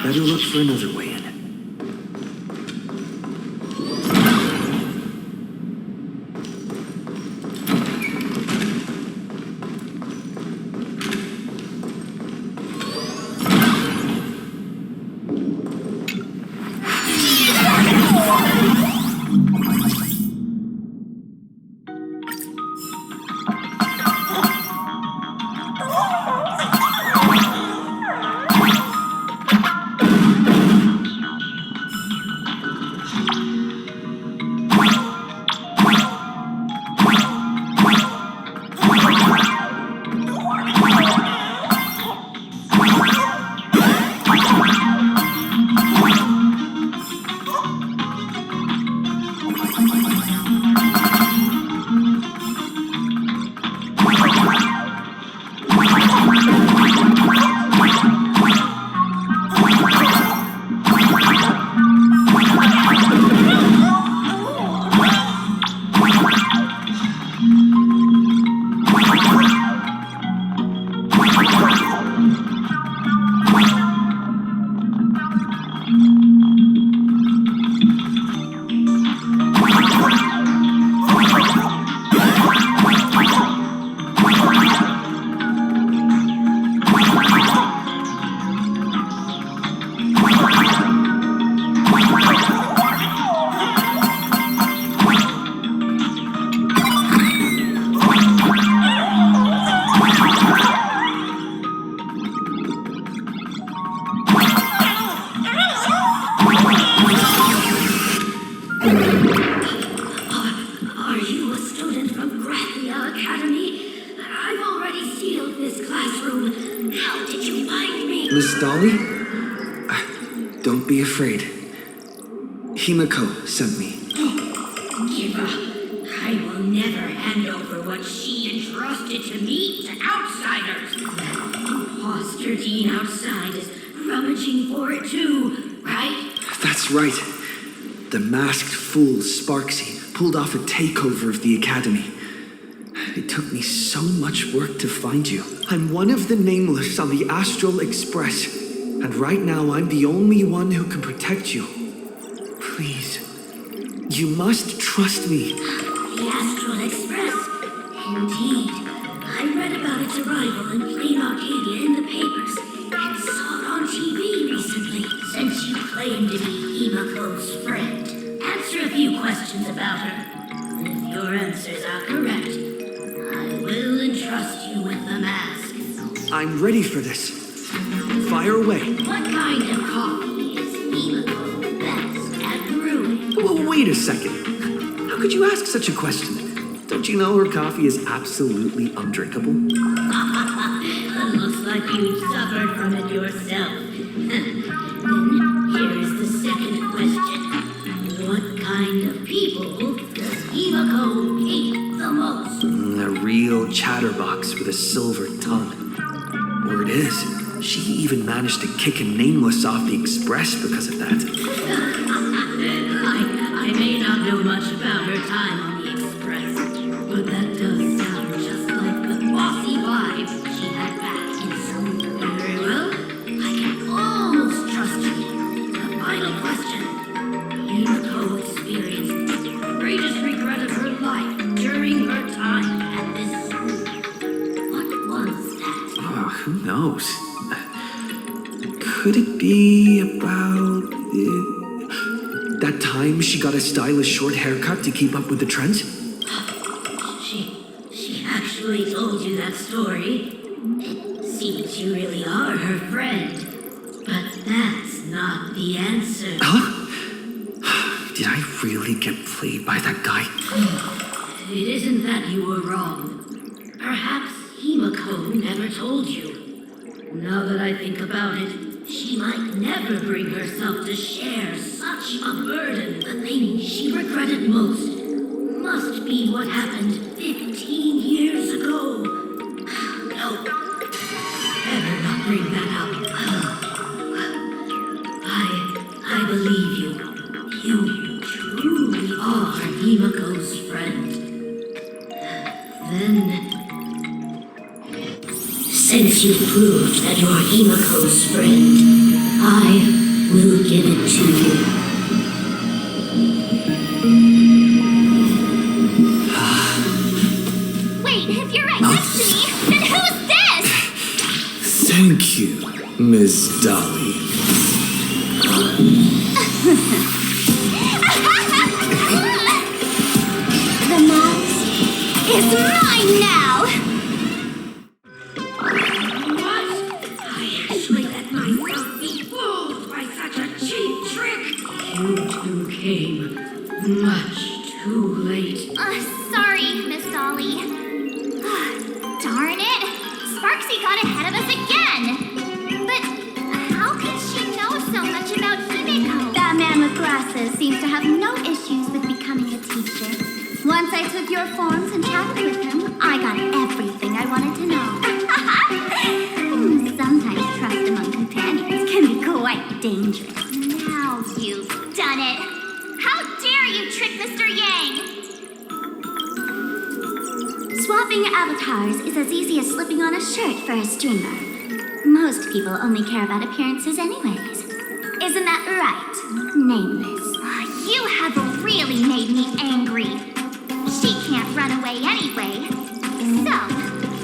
Better look for another way in. Miss Dolly? Don't be afraid. Himiko sent me. Give up. I will never hand over what she entrusted to me to outsiders. Imposter Dean outside is rummaging for it too, right? That's right. The masked fool Sparksy pulled off a takeover of the academy. It took me so much work to find you. I'm one of the nameless on the Astral Express, and right now I'm the only one who can protect you. Please, you must trust me. The Astral Express? Indeed. I read about its arrival in Plain Arcadia in the papers, and saw it on TV recently. Since you claim to be Himiko's friend, answer a few questions about her. If your answers are correct, I will entrust you with the mask. I'm ready for this. Fire away. What kind of coffee is Himiko best at brewing? Well, wait a second. How could you ask such a question? Don't you know her coffee is absolutely undrinkable? Looks like like you suffered from it yourself. Then here is the second question. What kind of people does Himiko hate the most? A real chatterbox with a silver tongue. Word is, she even managed to kick a nameless off the Express because of that. I may not know much about her time on the Express, but that does sound just like the bossy vibe she had back in Seoul. Very well, I can almost trust you. The final question. Himiko experienced the greatest regret of her life during her time at this school. What was that? Oh, who knows? Could it be about that time she got a stylish short haircut to keep up with the trends? She actually told you that story. It seems you really are her friend. But that's not the answer. Huh? Did I really get played by that guy? It isn't that you were wrong. Perhaps Himiko never told you. Now that I think about it, she might never bring herself to share such a burden. The thing she regretted most must be what happened 15 years ago. No, better not bring that up. I believe you. You truly are Himiko's friend. Then, since you proved that you're Himiko's friend, I will give it to you. Wait, if you're right next to me, then who's this? Thank you, Miss Dolly. The mouse is mine now! What? I actually let myself be fooled by such a cheap trick. You two came much too late. Sorry, Miss Dolly. Darn it! Sparksy got ahead of us again! But how could she know so much about Himiko? That man with glasses seems to have no issues with becoming a teacher. Once I took your forms and chatted with him, I got everything I wanted to know. Sometimes trust among companions can be quite dangerous. Now you've done it! How dare you trick Mr. Yang! Swapping avatars is as easy as slipping on a shirt for a streamer. Most people only care about appearances anyways. Isn't that right, Nameless? You have really made me angry. She can't run away anyway. So,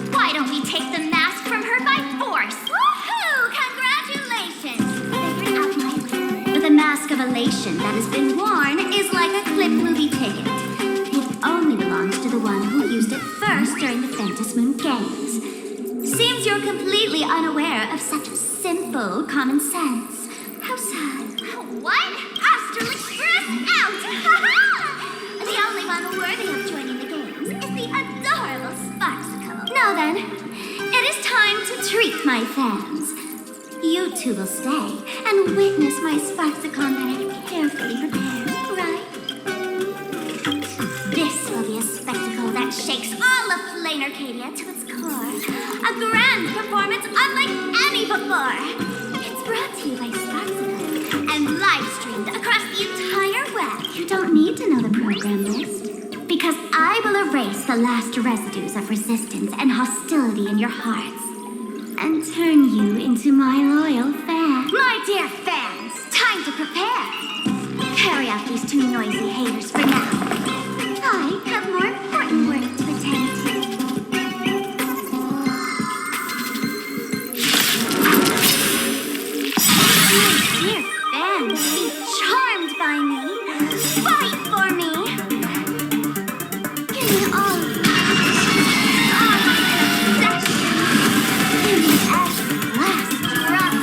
why don't we take the mask from her by force? Woohoo! Congratulations! Figure out my way. But the mask of elation that has been worn is like a clip movie ticket. It only belongs to the one who used it first during the Phantom Moon Games. Seems you're completely unaware of such simple common sense. How sad. What? Astral Express out! The only one worthy of joining the games is the adorable Sparksicle. Now then, it is time to treat my fans. You two will stay and witness my Sparksicon that I've carefully prepared, right? This will be a spectacle that shakes all of Plain Arcadia to its core. A grand performance unlike any before. It's brought to you by Sparksicle and live streamed across the entire web. You don't need to know the program list, because I will erase the last residues of resistance and hostility in your hearts, and turn you into my loyal fans. My dear fans, time to prepare. Carry out these two noisy haters for now. I have more important work to attend to. My dear fans, be charmed by me. Fight for me. Give me all of my possessions. Give me every last drop.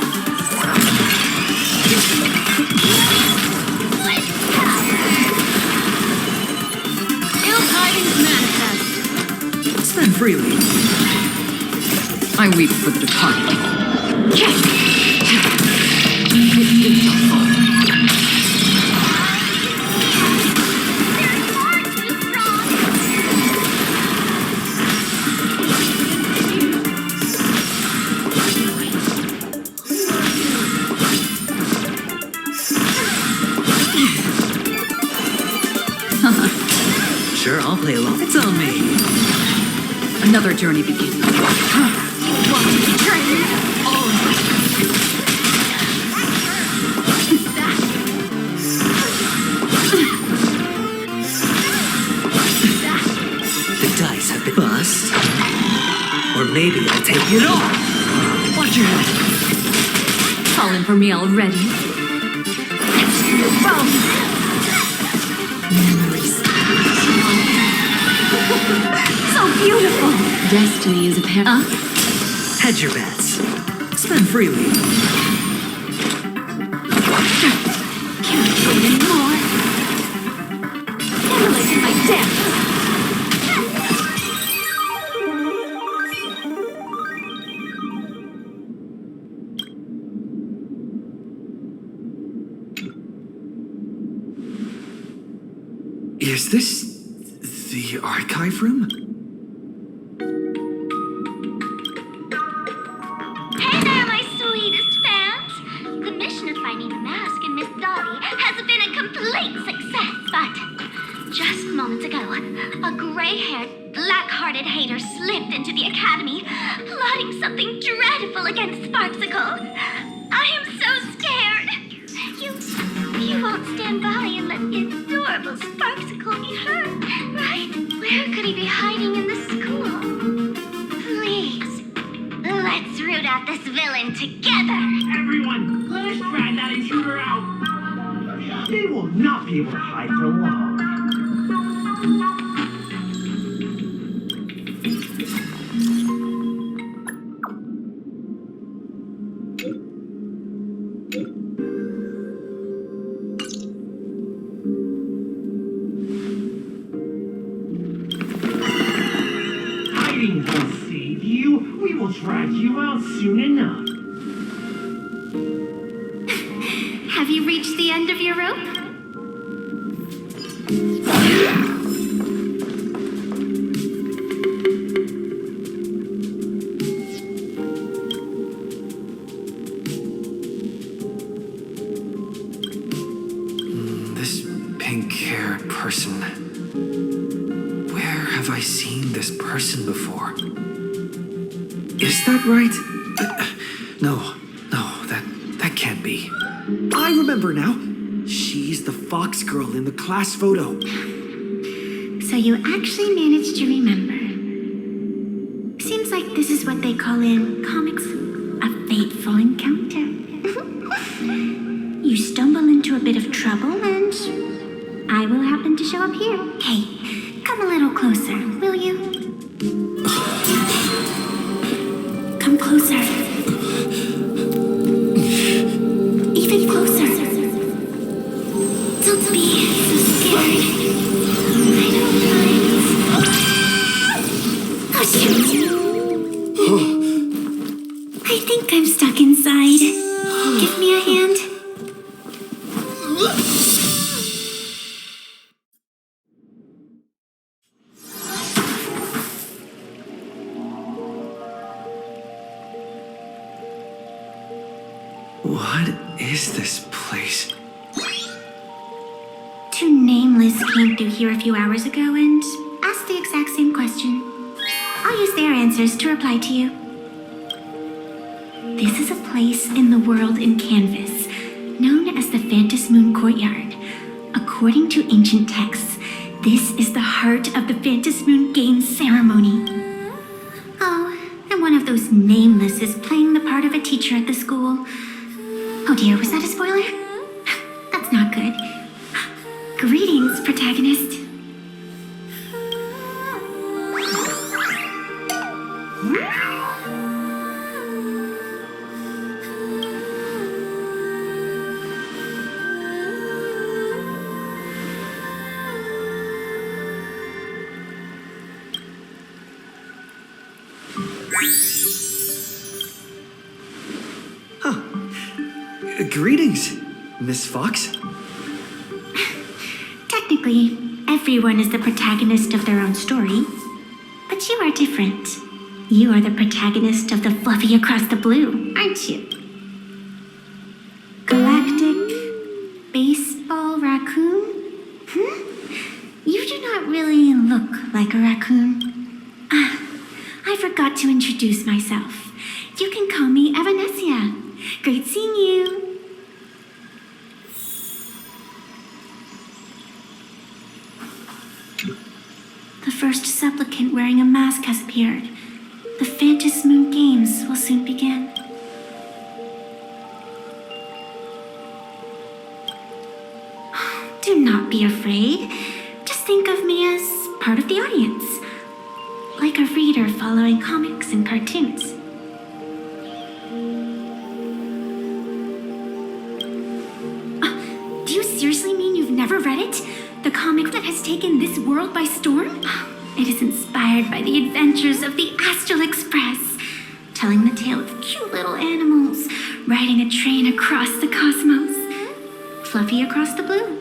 Ill tidings manifest. Spend freely. I weep for the departed. Sure, I'll play along. It's on me. Another journey begins. You want to be trained? The dice have been bust. Or maybe I'll take it all. Watch your head. Calling for me already? Memories. So beautiful. Destiny is apparent. Hedge your bets. Spend freely. Can't wait anymore. Emulating my death. Is this the archive room? Hey there, my sweetest fans! The mission of finding the mask and Miss Dolly has been a complete success, but just moments ago, a gray-haired, black-hearted hater slipped into the academy, plotting something dreadful against Sparksicle. I am so scared! You won't stand by and let the adorable Sparksicle be hurt, right? Where could he be hiding in the school? Please, let's root out this villain together! Everyone, let us drag that intruder out! They will not be able to hide for long. Hiding won't save you. We will drag you out soon enough. Have you reached the end of your rope? This pink-haired person. Where have I seen this person before? Is that right? No, that can't be. I remember now. She's the fox girl in the class photo. So you actually managed to remember. Seems like this is what they call in comics a fateful encounter. You stumble into a bit of trouble and I will happen to show up here. Hey, come a little closer, will you? Come closer. Even closer. Don't be so scared. I don't mind. Oh, shoot. I think I'm stuck inside. Give me a hand. What is this place? Two nameless came through here a few hours ago and asked the exact same question. I'll use their answers to reply to you. This is a place in the world in Canvas, known as the Phantom Moon Courtyard. According to ancient texts, this is the heart of the Phantom Moon Games ceremony. Oh, and one of those nameless is playing the part of a teacher at the school. Oh dear, was that a spoiler? That's not good. Greetings, protagonist. Greetings, Miss Fox. Technically, everyone is the protagonist of their own story. But you are different. You are the protagonist of the Fluffy Across the Blue, aren't you? Galactic baseball raccoon? You do not really look like a raccoon. I forgot to introduce myself. You can call me EVANESCIA. Great seeing you. The first supplicant wearing a mask has appeared. The Phantom Moon Games will soon begin. Do not be afraid. Just think of me as part of the audience. Like a reader following comics and cartoons. Do you seriously mean you've never read it? The comic that has taken this world by storm? It is inspired by the adventures of the Astral Express, telling the tale of cute little animals riding a train across the cosmos. Fluffy Across the Blue.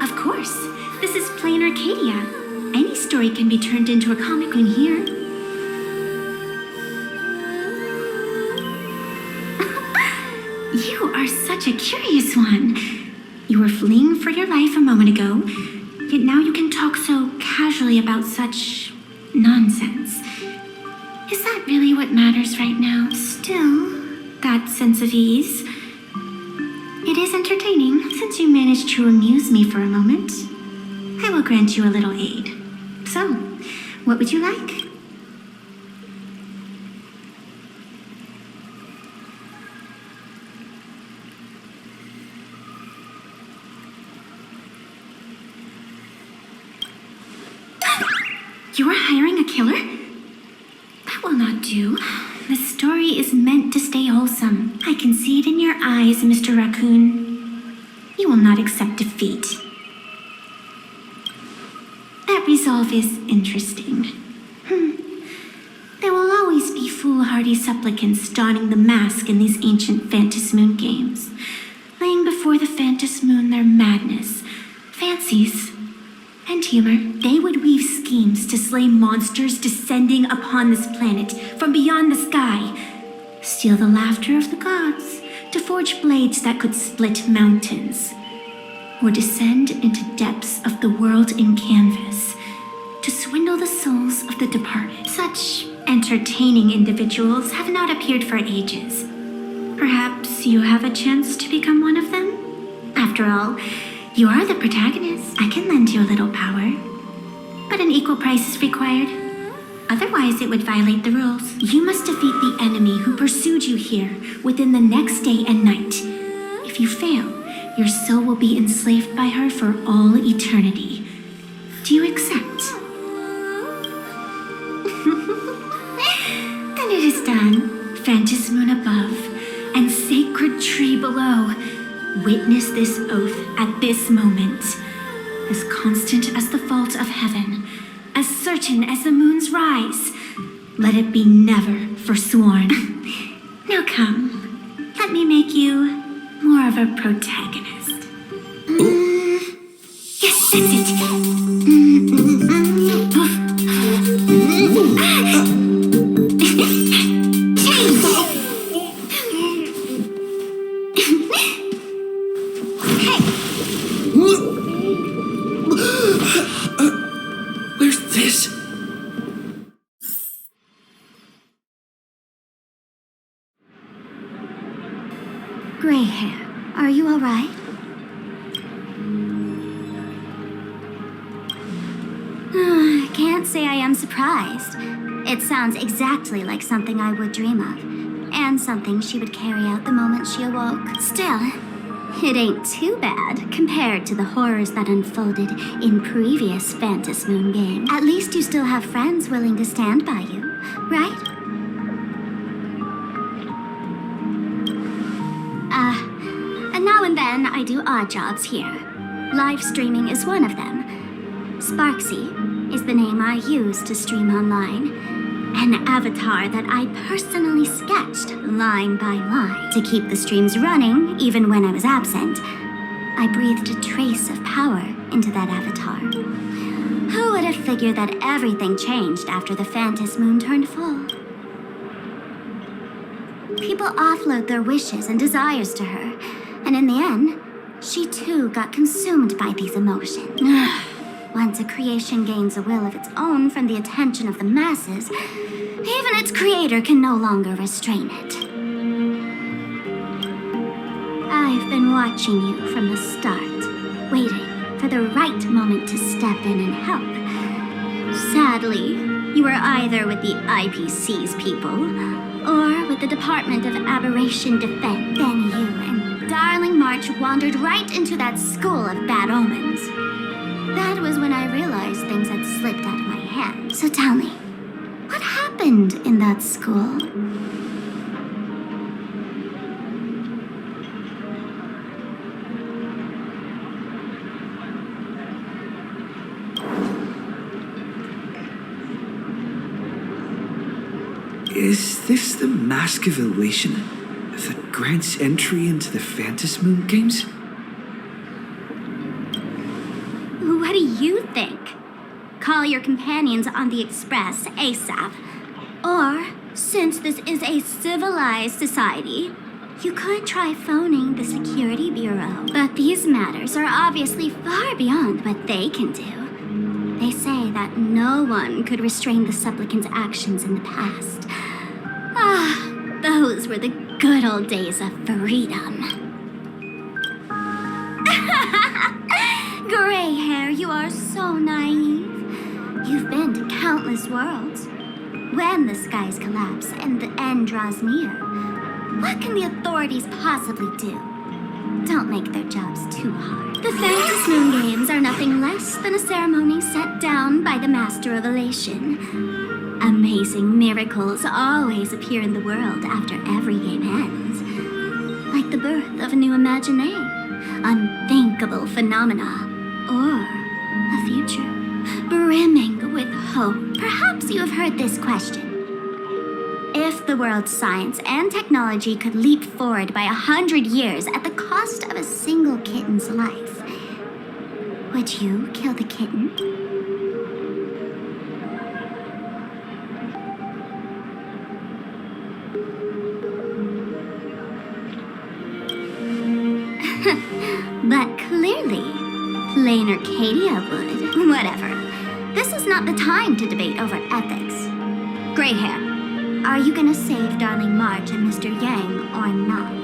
Of course, this is plain Arcadia. Any story can be turned into a comic in here. You are such a curious one. You were fleeing for your life a moment ago, yet now you can talk so casually about such nonsense. Is that really what matters right now? Still, that sense of ease. It is entertaining, since you managed to amuse me for a moment. I will grant you a little aid. So, what would you like? You are hiring a killer? That will not do. The story is meant to stay wholesome. I can see it in your eyes, Mr. Raccoon. You will not accept defeat. That resolve is interesting. There will always be foolhardy supplicants donning the mask in these ancient Phantom Moon games, laying before the Phantom Moon their madness, fancies, and humor. They would weave schemes to slay monsters descending upon this planet from beyond the sky, steal the laughter of the gods to forge blades that could split mountains, or descend into depths of the world in canvas to swindle the souls of the departed. Such entertaining individuals have not appeared for ages. Perhaps you have a chance to become one of them? After all, you are the protagonist. I can lend you a little power, but an equal price is required. Otherwise, it would violate the rules. You must defeat the enemy who pursued you here within the next day and night. If you fail, your soul will be enslaved by her for all eternity. Do you accept? Then it is done. Phantom Moon above and sacred tree below. Witness this oath at this moment, as constant as the vault of heaven, as certain as the moon's rise. Let it be never forsworn. Now come, let me make you more of a protagonist. Yes, that's it. Where's this? Gray hair, are you all right? Can't say I am surprised. It sounds exactly like something I would dream of, and something she would carry out the moment she awoke. Still, it ain't too bad compared to the horrors that unfolded in previous Phantom Moon games. At least you still have friends willing to stand by you, right? And now and then I do odd jobs here. Live streaming is one of them. Sparksy is the name I use to stream online. An avatar that I personally sketched line by line to keep the streams running even when I was absent. I breathed a trace of power into that avatar. Who would have figured that everything changed after the Phantom Moon turned full? People offload their wishes and desires to her, and in the end, she too got consumed by these emotions. Once a creation gains a will of its own from the attention of the masses, even its creator can no longer restrain it. I've been watching you from the start, waiting for the right moment to step in and help. Sadly, you were either with the IPC's people, or with the Department of Aberration Defense. Then you and Darling March wandered right into that school of bad omens. That was when I realized things had slipped out of my hands. So tell me, what happened in that school? Is this the Mask of Elation that grants entry into the Phantom Moon games? What do you think? Call your companions on the Express ASAP. Or, since this is a civilized society, you could try phoning the Security Bureau. But these matters are obviously far beyond what they can do. They say that no one could restrain the supplicant's actions in the past. Ah, those were the good old days of freedom. Gray hair, you are so naive. You've been to countless worlds. When the skies collapse and the end draws near, what can the authorities possibly do? Don't make their jobs too hard. The Phantom Moon games are nothing less than a ceremony set down by the Master of Elation. Amazing miracles always appear in the world after every game ends. Like the birth of a new imagination, unthinkable phenomena, or a future brimming with hope. Perhaps you have heard this question. If the world's science and technology could leap forward by 100 years at the cost of a single kitten's life, would you kill the kitten? But clearly, plain Arcadia would. Whatever. This is not the time to debate over ethics. Gray hair, are you gonna save Darling March and Mr. Yang or not?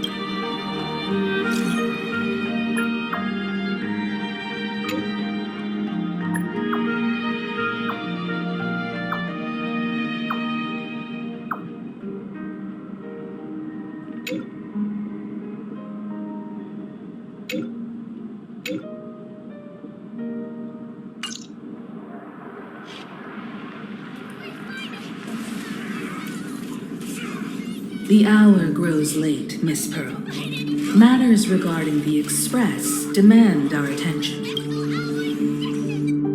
The hour grows late, Miss Pearl. Matters regarding the Express demand our attention.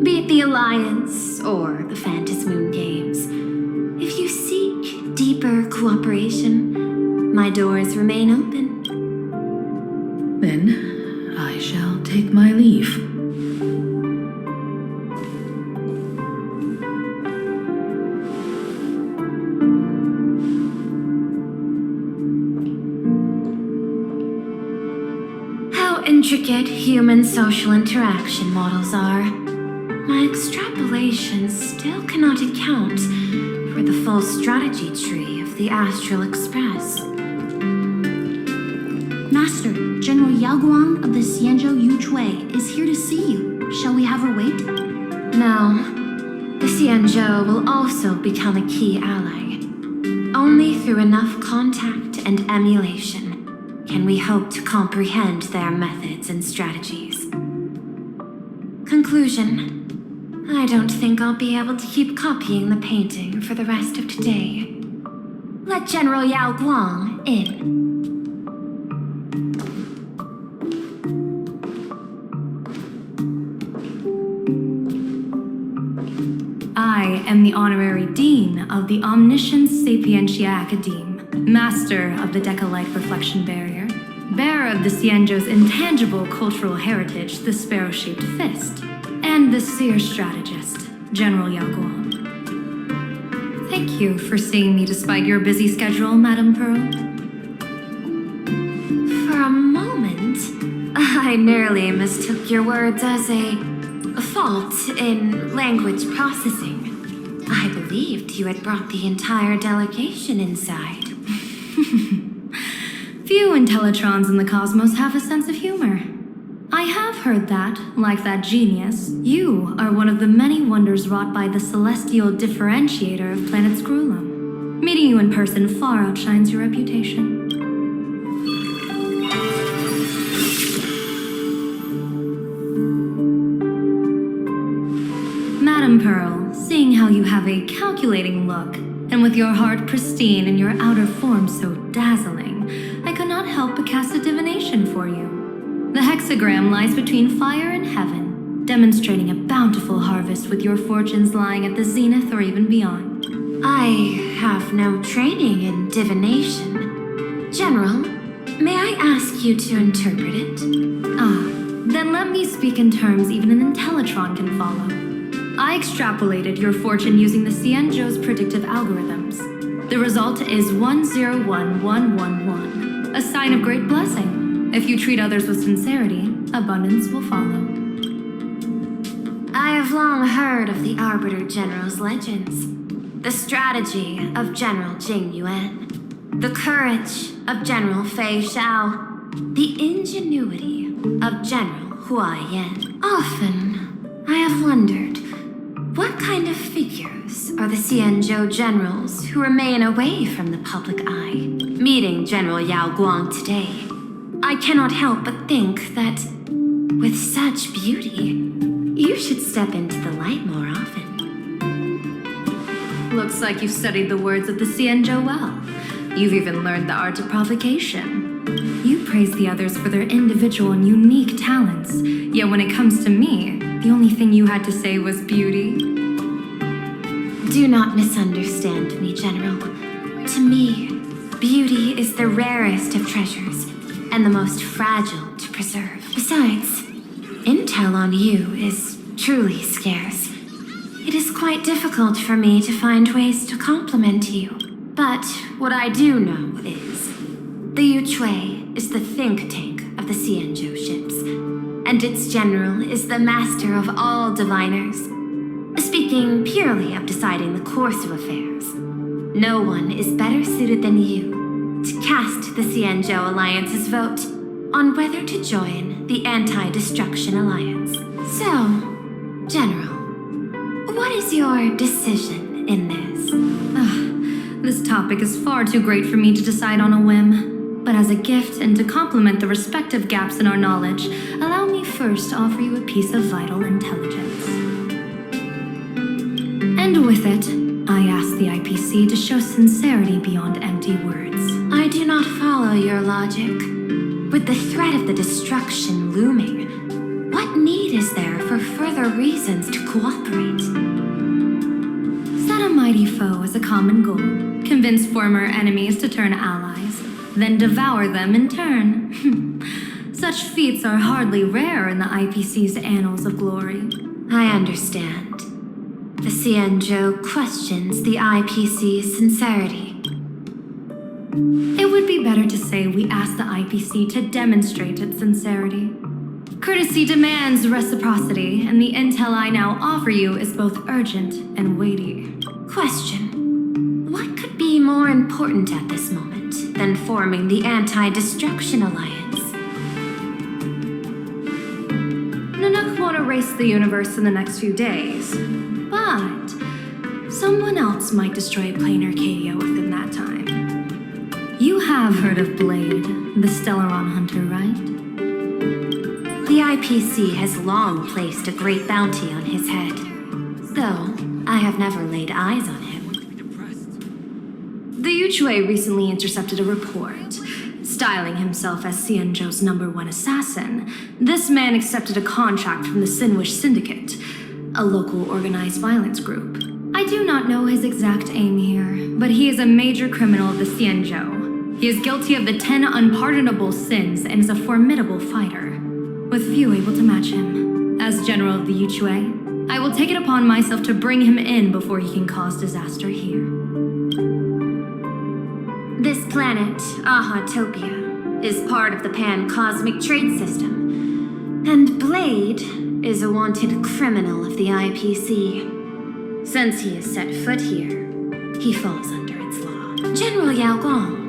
Be it the Alliance or the Phantom Moon games, if you seek deeper cooperation, my doors remain open. Then I shall take my leave. Intricate human social interaction models are, my extrapolations still cannot account for the full strategy tree of the Astral Express. Master, General Yao Guang of the Xianzhou Yuchui is here to see you. Shall we have her wait? No. The Xianzhou will also become a key ally. Only through enough contact and emulation can we hope to comprehend their methods and strategies. Conclusion. I don't think I'll be able to keep copying the painting for the rest of today. Let General Yao Guang in. I am the honorary dean of the Omniscience Sapientia Academe, master of the Decalite Reflection Barrier, bearer of the Xianzhou's intangible cultural heritage, the sparrow-shaped fist, and the seer strategist, General Yao Guang. Thank you for seeing me despite your busy schedule, Madame Pearl. For a moment, I nearly mistook your words as a fault in language processing. I believed you had brought the entire delegation inside. Few Intellitrons in the cosmos have a sense of humor. I have heard that, like that genius, you are one of the many wonders wrought by the celestial differentiator of planet Screwlum. Meeting you in person far outshines your reputation. Madame Pearl, seeing how you have a calculating look, and with your heart pristine and your outer form so dazzling, I could not help but cast a divination for you. The hexagram lies between fire and heaven, demonstrating a bountiful harvest with your fortunes lying at the zenith or even beyond. I have no training in divination. General, may I ask you to interpret it? Then let me speak in terms even an Intellitron can follow. I extrapolated your fortune using the Xianzhou's predictive algorithms. The result is 101111, a sign of great blessing. If you treat others with sincerity, abundance will follow. I have long heard of the Arbiter General's legends. The strategy of General Jing Yuan. The courage of General Fei Xiao. The ingenuity of General Hua Yan. Often, I have wondered, what kind of figures are the Xianzhou generals who remain away from the public eye? Meeting General Yao Guang today, I cannot help but think that, with such beauty, you should step into the light more often. Looks like you've studied the words of the Xianzhou well. You've even learned the art of provocation. You praise the others for their individual and unique talents, yet when it comes to me, the only thing you had to say was beauty. Do not misunderstand me, General. To me, beauty is the rarest of treasures and the most fragile to preserve. Besides, intel on you is truly scarce. It is quite difficult for me to find ways to compliment you. But what I do know is, the Yuchui is the think tank of the Xianzhou ships, and its general is the master of all diviners. Speaking purely of deciding the course of affairs, no one is better suited than you to cast the Xianzhou Alliance's vote on whether to join the Anti-Destruction Alliance. So, General, what is your decision in this? This topic is far too great for me to decide on a whim. But as a gift and to complement the respective gaps in our knowledge, allow me first to offer you a piece of vital intelligence. And with it, I ask the IPC to show sincerity beyond empty words. I do not follow your logic. With the threat of the destruction looming, what need is there for further reasons to cooperate? Set a mighty foe as a common goal, convince former enemies to turn allies, then devour them in turn. Such feats are hardly rare in the IPC's annals of glory. I understand. The Xianzhou questions the IPC's sincerity. It would be better to say we ask the IPC to demonstrate its sincerity. Courtesy demands reciprocity, and the intel I now offer you is both urgent and weighty. Question. What could be more important at this moment than forming the Anti-Destruction Alliance? Nanook won't erase the universe in the next few days, but someone else might destroy plain Arcadia within that time. You have heard of Blade, the Stellaron hunter, right? The IPC has long placed a great bounty on his head, though I have never laid eyes on him. The Yuchui recently intercepted a report. Styling himself as Xianzhou's #1 assassin, this man accepted a contract from the Sinwish Syndicate, a local organized violence group. I do not know his exact aim here, but he is a major criminal of the Xianzhou. He is guilty of the 10 unpardonable sins and is a formidable fighter, with few able to match him. As general of the Yuchue, I will take it upon myself to bring him in before he can cause disaster here. This planet, Ahatopia, is part of the pan-cosmic trade system, and Blade is a wanted criminal of the IPC. Since he has set foot here, he falls under its law. General Yao Gong,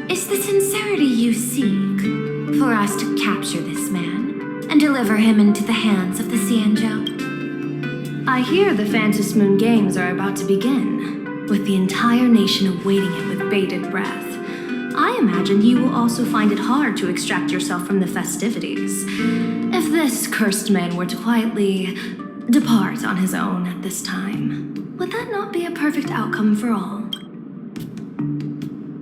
is the sincerity you seek for us to capture this man and deliver him into the hands of the Xianzhou? I hear the Phantom Moon Games are about to begin, with the entire nation awaiting it with bated breath. I imagine you will also find it hard to extract yourself from the festivities. If this cursed man were to quietly depart on his own at this time, would that not be a perfect outcome for all?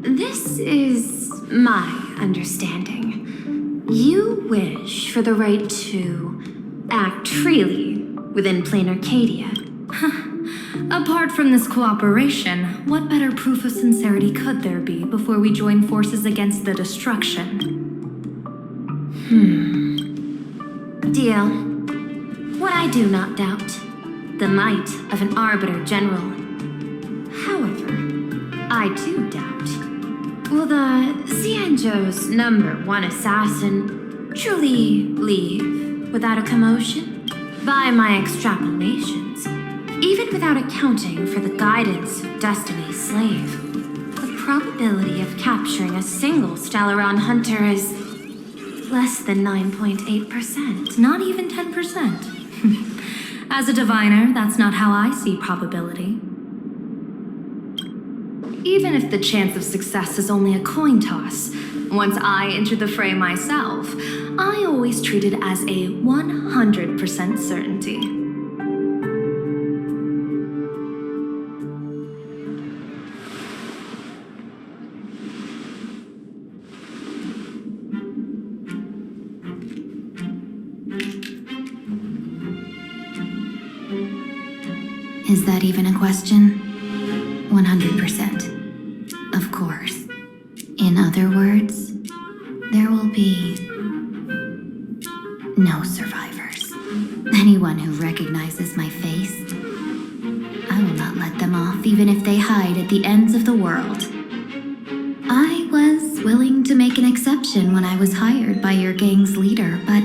This is my understanding. You wish for the right to act freely within plain Arcadia. Apart from this cooperation, what better proof of sincerity could there be before we join forces against the destruction? Deal. What I do not doubt, the might of an Arbiter General. However, I do doubt, will the Xianzhou's #1 assassin truly leave without a commotion? By my extrapolations, even without accounting for the guidance of Destiny's slave, the probability of capturing a single Stellaron hunter is less than 9.8%. Not even 10%. As a diviner, that's not how I see probability. Even if the chance of success is only a coin toss, once I enter the fray myself, I always treat it as a 100% certainty. Is that even a question? 100%. Of course. In other words, there will be no survivors. Anyone who recognizes my face, I will not let them off even if they hide at the ends of the world. I was willing to make an exception when I was hired by your gang's leader, but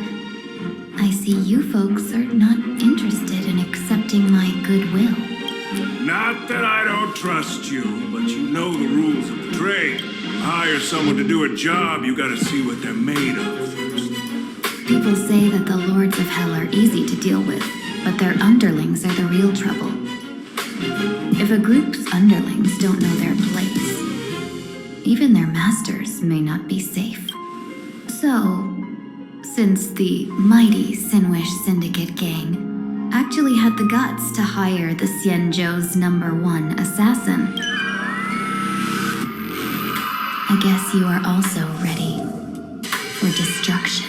I see you folks are not interested in accepting my goodwill. Not that I don't trust you, but you know the rules of the trade. Hire someone to do a job, you gotta see what they're made of first. People say that the Lords of Hell are easy to deal with, but their underlings are the real trouble. If a group's underlings don't know their place, even their masters may not be safe. So, since the mighty Sinwish Syndicate gang actually had the guts to hire the Xianzhou's #1 assassin, I guess you are also ready for destruction.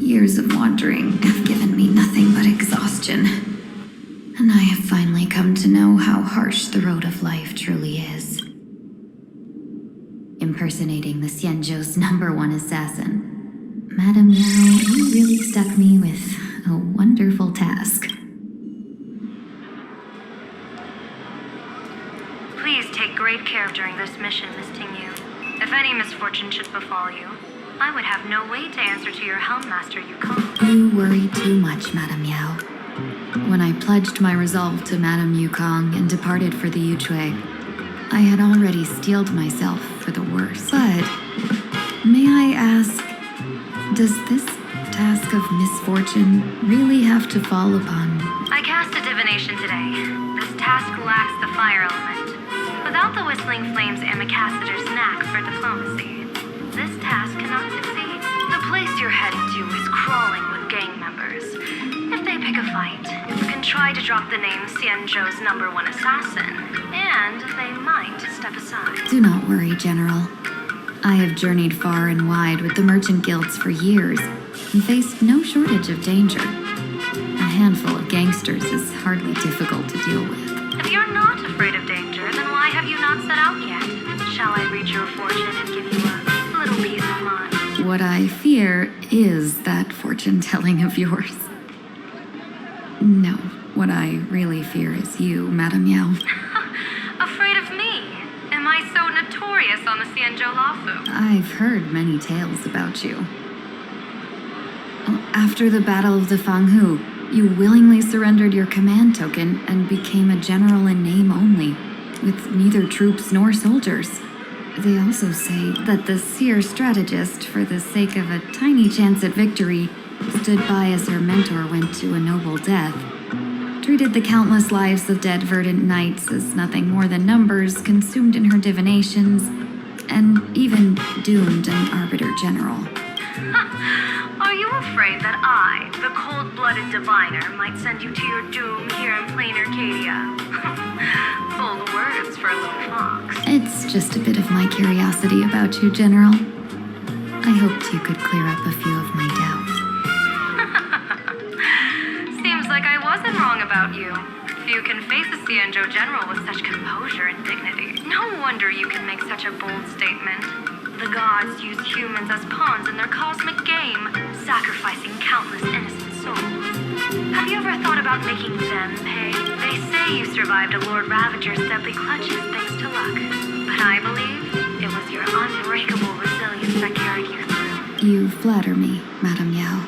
Years of wandering have given me nothing but exhaustion, and I have finally come to know how harsh the road of life truly is. Impersonating the Xianzhou's #1 assassin. Madame Yao, you really stuck me with a wonderful task. Please take great care during this mission, Miss Tingyu. If any misfortune should befall you, I would have no way to answer to your Helmmaster Yukong. You worry too much, Madame Yao. When I pledged my resolve to Madame Yukong and departed for the Yuchue, I had already steeled myself for the worst. But, may I ask, does this task of misfortune really have to fall upon? I cast a divination today. This task lacks the fire element. Without the whistling flames and Ambassador's knack for diplomacy, this task cannot succeed. The place you're heading to is crawling with gang members. If they pick a fight, the try to drop the name Xianzhou's #1 assassin, and they might step aside. Do not worry, General. I have journeyed far and wide with the merchant guilds for years and faced no shortage of danger. A handful of gangsters is hardly difficult to deal with. If you're not afraid of danger, then why have you not set out yet? Shall I read your fortune and give you a little peace of mind? What I fear is that fortune-telling of yours. No, what I really fear is you, Madame Yao. Afraid of me? Am I so notorious on the Xianzhou Lafu? I've heard many tales about you. After the Battle of the Fanghu, you willingly surrendered your command token and became a general in name only, with neither troops nor soldiers. They also say that the seer strategist, for the sake of a tiny chance at victory, stood by as her mentor went to a noble death, treated the countless lives of dead verdant knights as nothing more than numbers consumed in her divinations, and even doomed an arbiter general. Are you afraid that I, the cold-blooded diviner, might send you to your doom here in plain Arcadia? Bold words for a little fox. It's just a bit of my curiosity about you, General. I hoped you could clear up a few of my doubts. Seems like I wasn't wrong about you. Few can face a Xianzhou general with such composure and dignity. No wonder you can make such a bold statement. The gods use humans as pawns in their cosmic game, sacrificing countless innocent souls. Have you ever thought about making them pay? They say you survived a Lord Ravager's deadly clutches thanks to luck. But I believe it was your unbreakable resilience that carried you through. You flatter me, Madame Yao.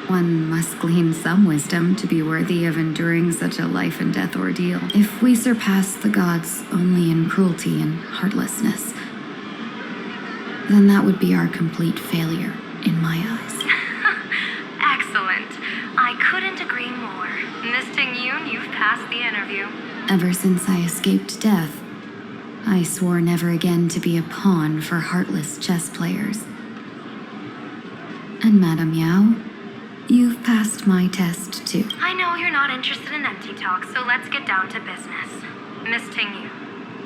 One must glean some wisdom to be worthy of enduring such a life and death ordeal. If we surpass the gods only in cruelty and heartlessness, then that would be our complete failure in my eyes. Excellent. I couldn't agree more. Miss Ting-Yun, you've passed the interview. Ever since I escaped death, I swore never again to be a pawn for heartless chess players. And Madame Yao, you've passed my test too. I know you're not interested in empty talk, so let's get down to business. Miss Ting-Yun,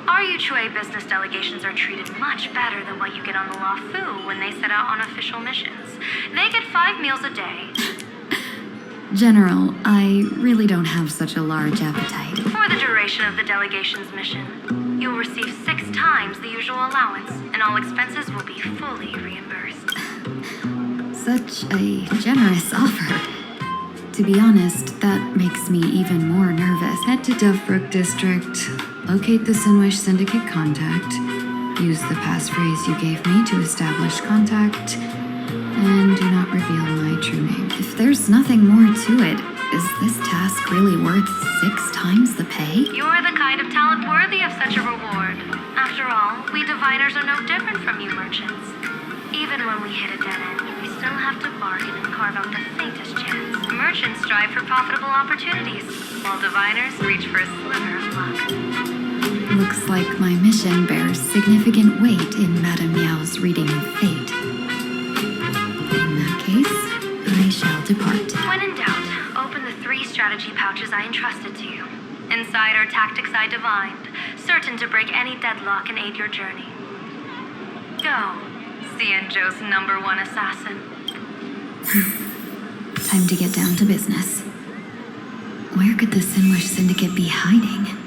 our Yuchue business delegations are treated much better than what you get on the Lafu when they set out on official missions. They get 5 meals a day. General, I really don't have such a large appetite. For the duration of the delegation's mission, you'll receive 6 times the usual allowance, and all expenses will be fully reimbursed. Such a generous offer. To be honest, that makes me even more nervous. Head to Dovebrook District, locate the Sinwish Syndicate contact, use the passphrase you gave me to establish contact, and do not reveal my true name. If there's nothing more to it, is this task really worth 6 times the pay? You're the kind of talent worthy of such a reward. After all, we diviners are no different from you merchants. Even when we hit a dead end, we still have to bargain and carve out the faintest chance. Merchants strive for profitable opportunities, while diviners reach for a sliver of luck. Looks like my mission bears significant weight in Madame Yao's reading of fate. In that case, I shall depart. When in doubt, open the 3 strategy pouches I entrusted to you. Inside are tactics I divined, certain to break any deadlock and aid your journey. Go, Xianzhou's #1 assassin. Time to get down to business. Where could the Sinwish Syndicate be hiding?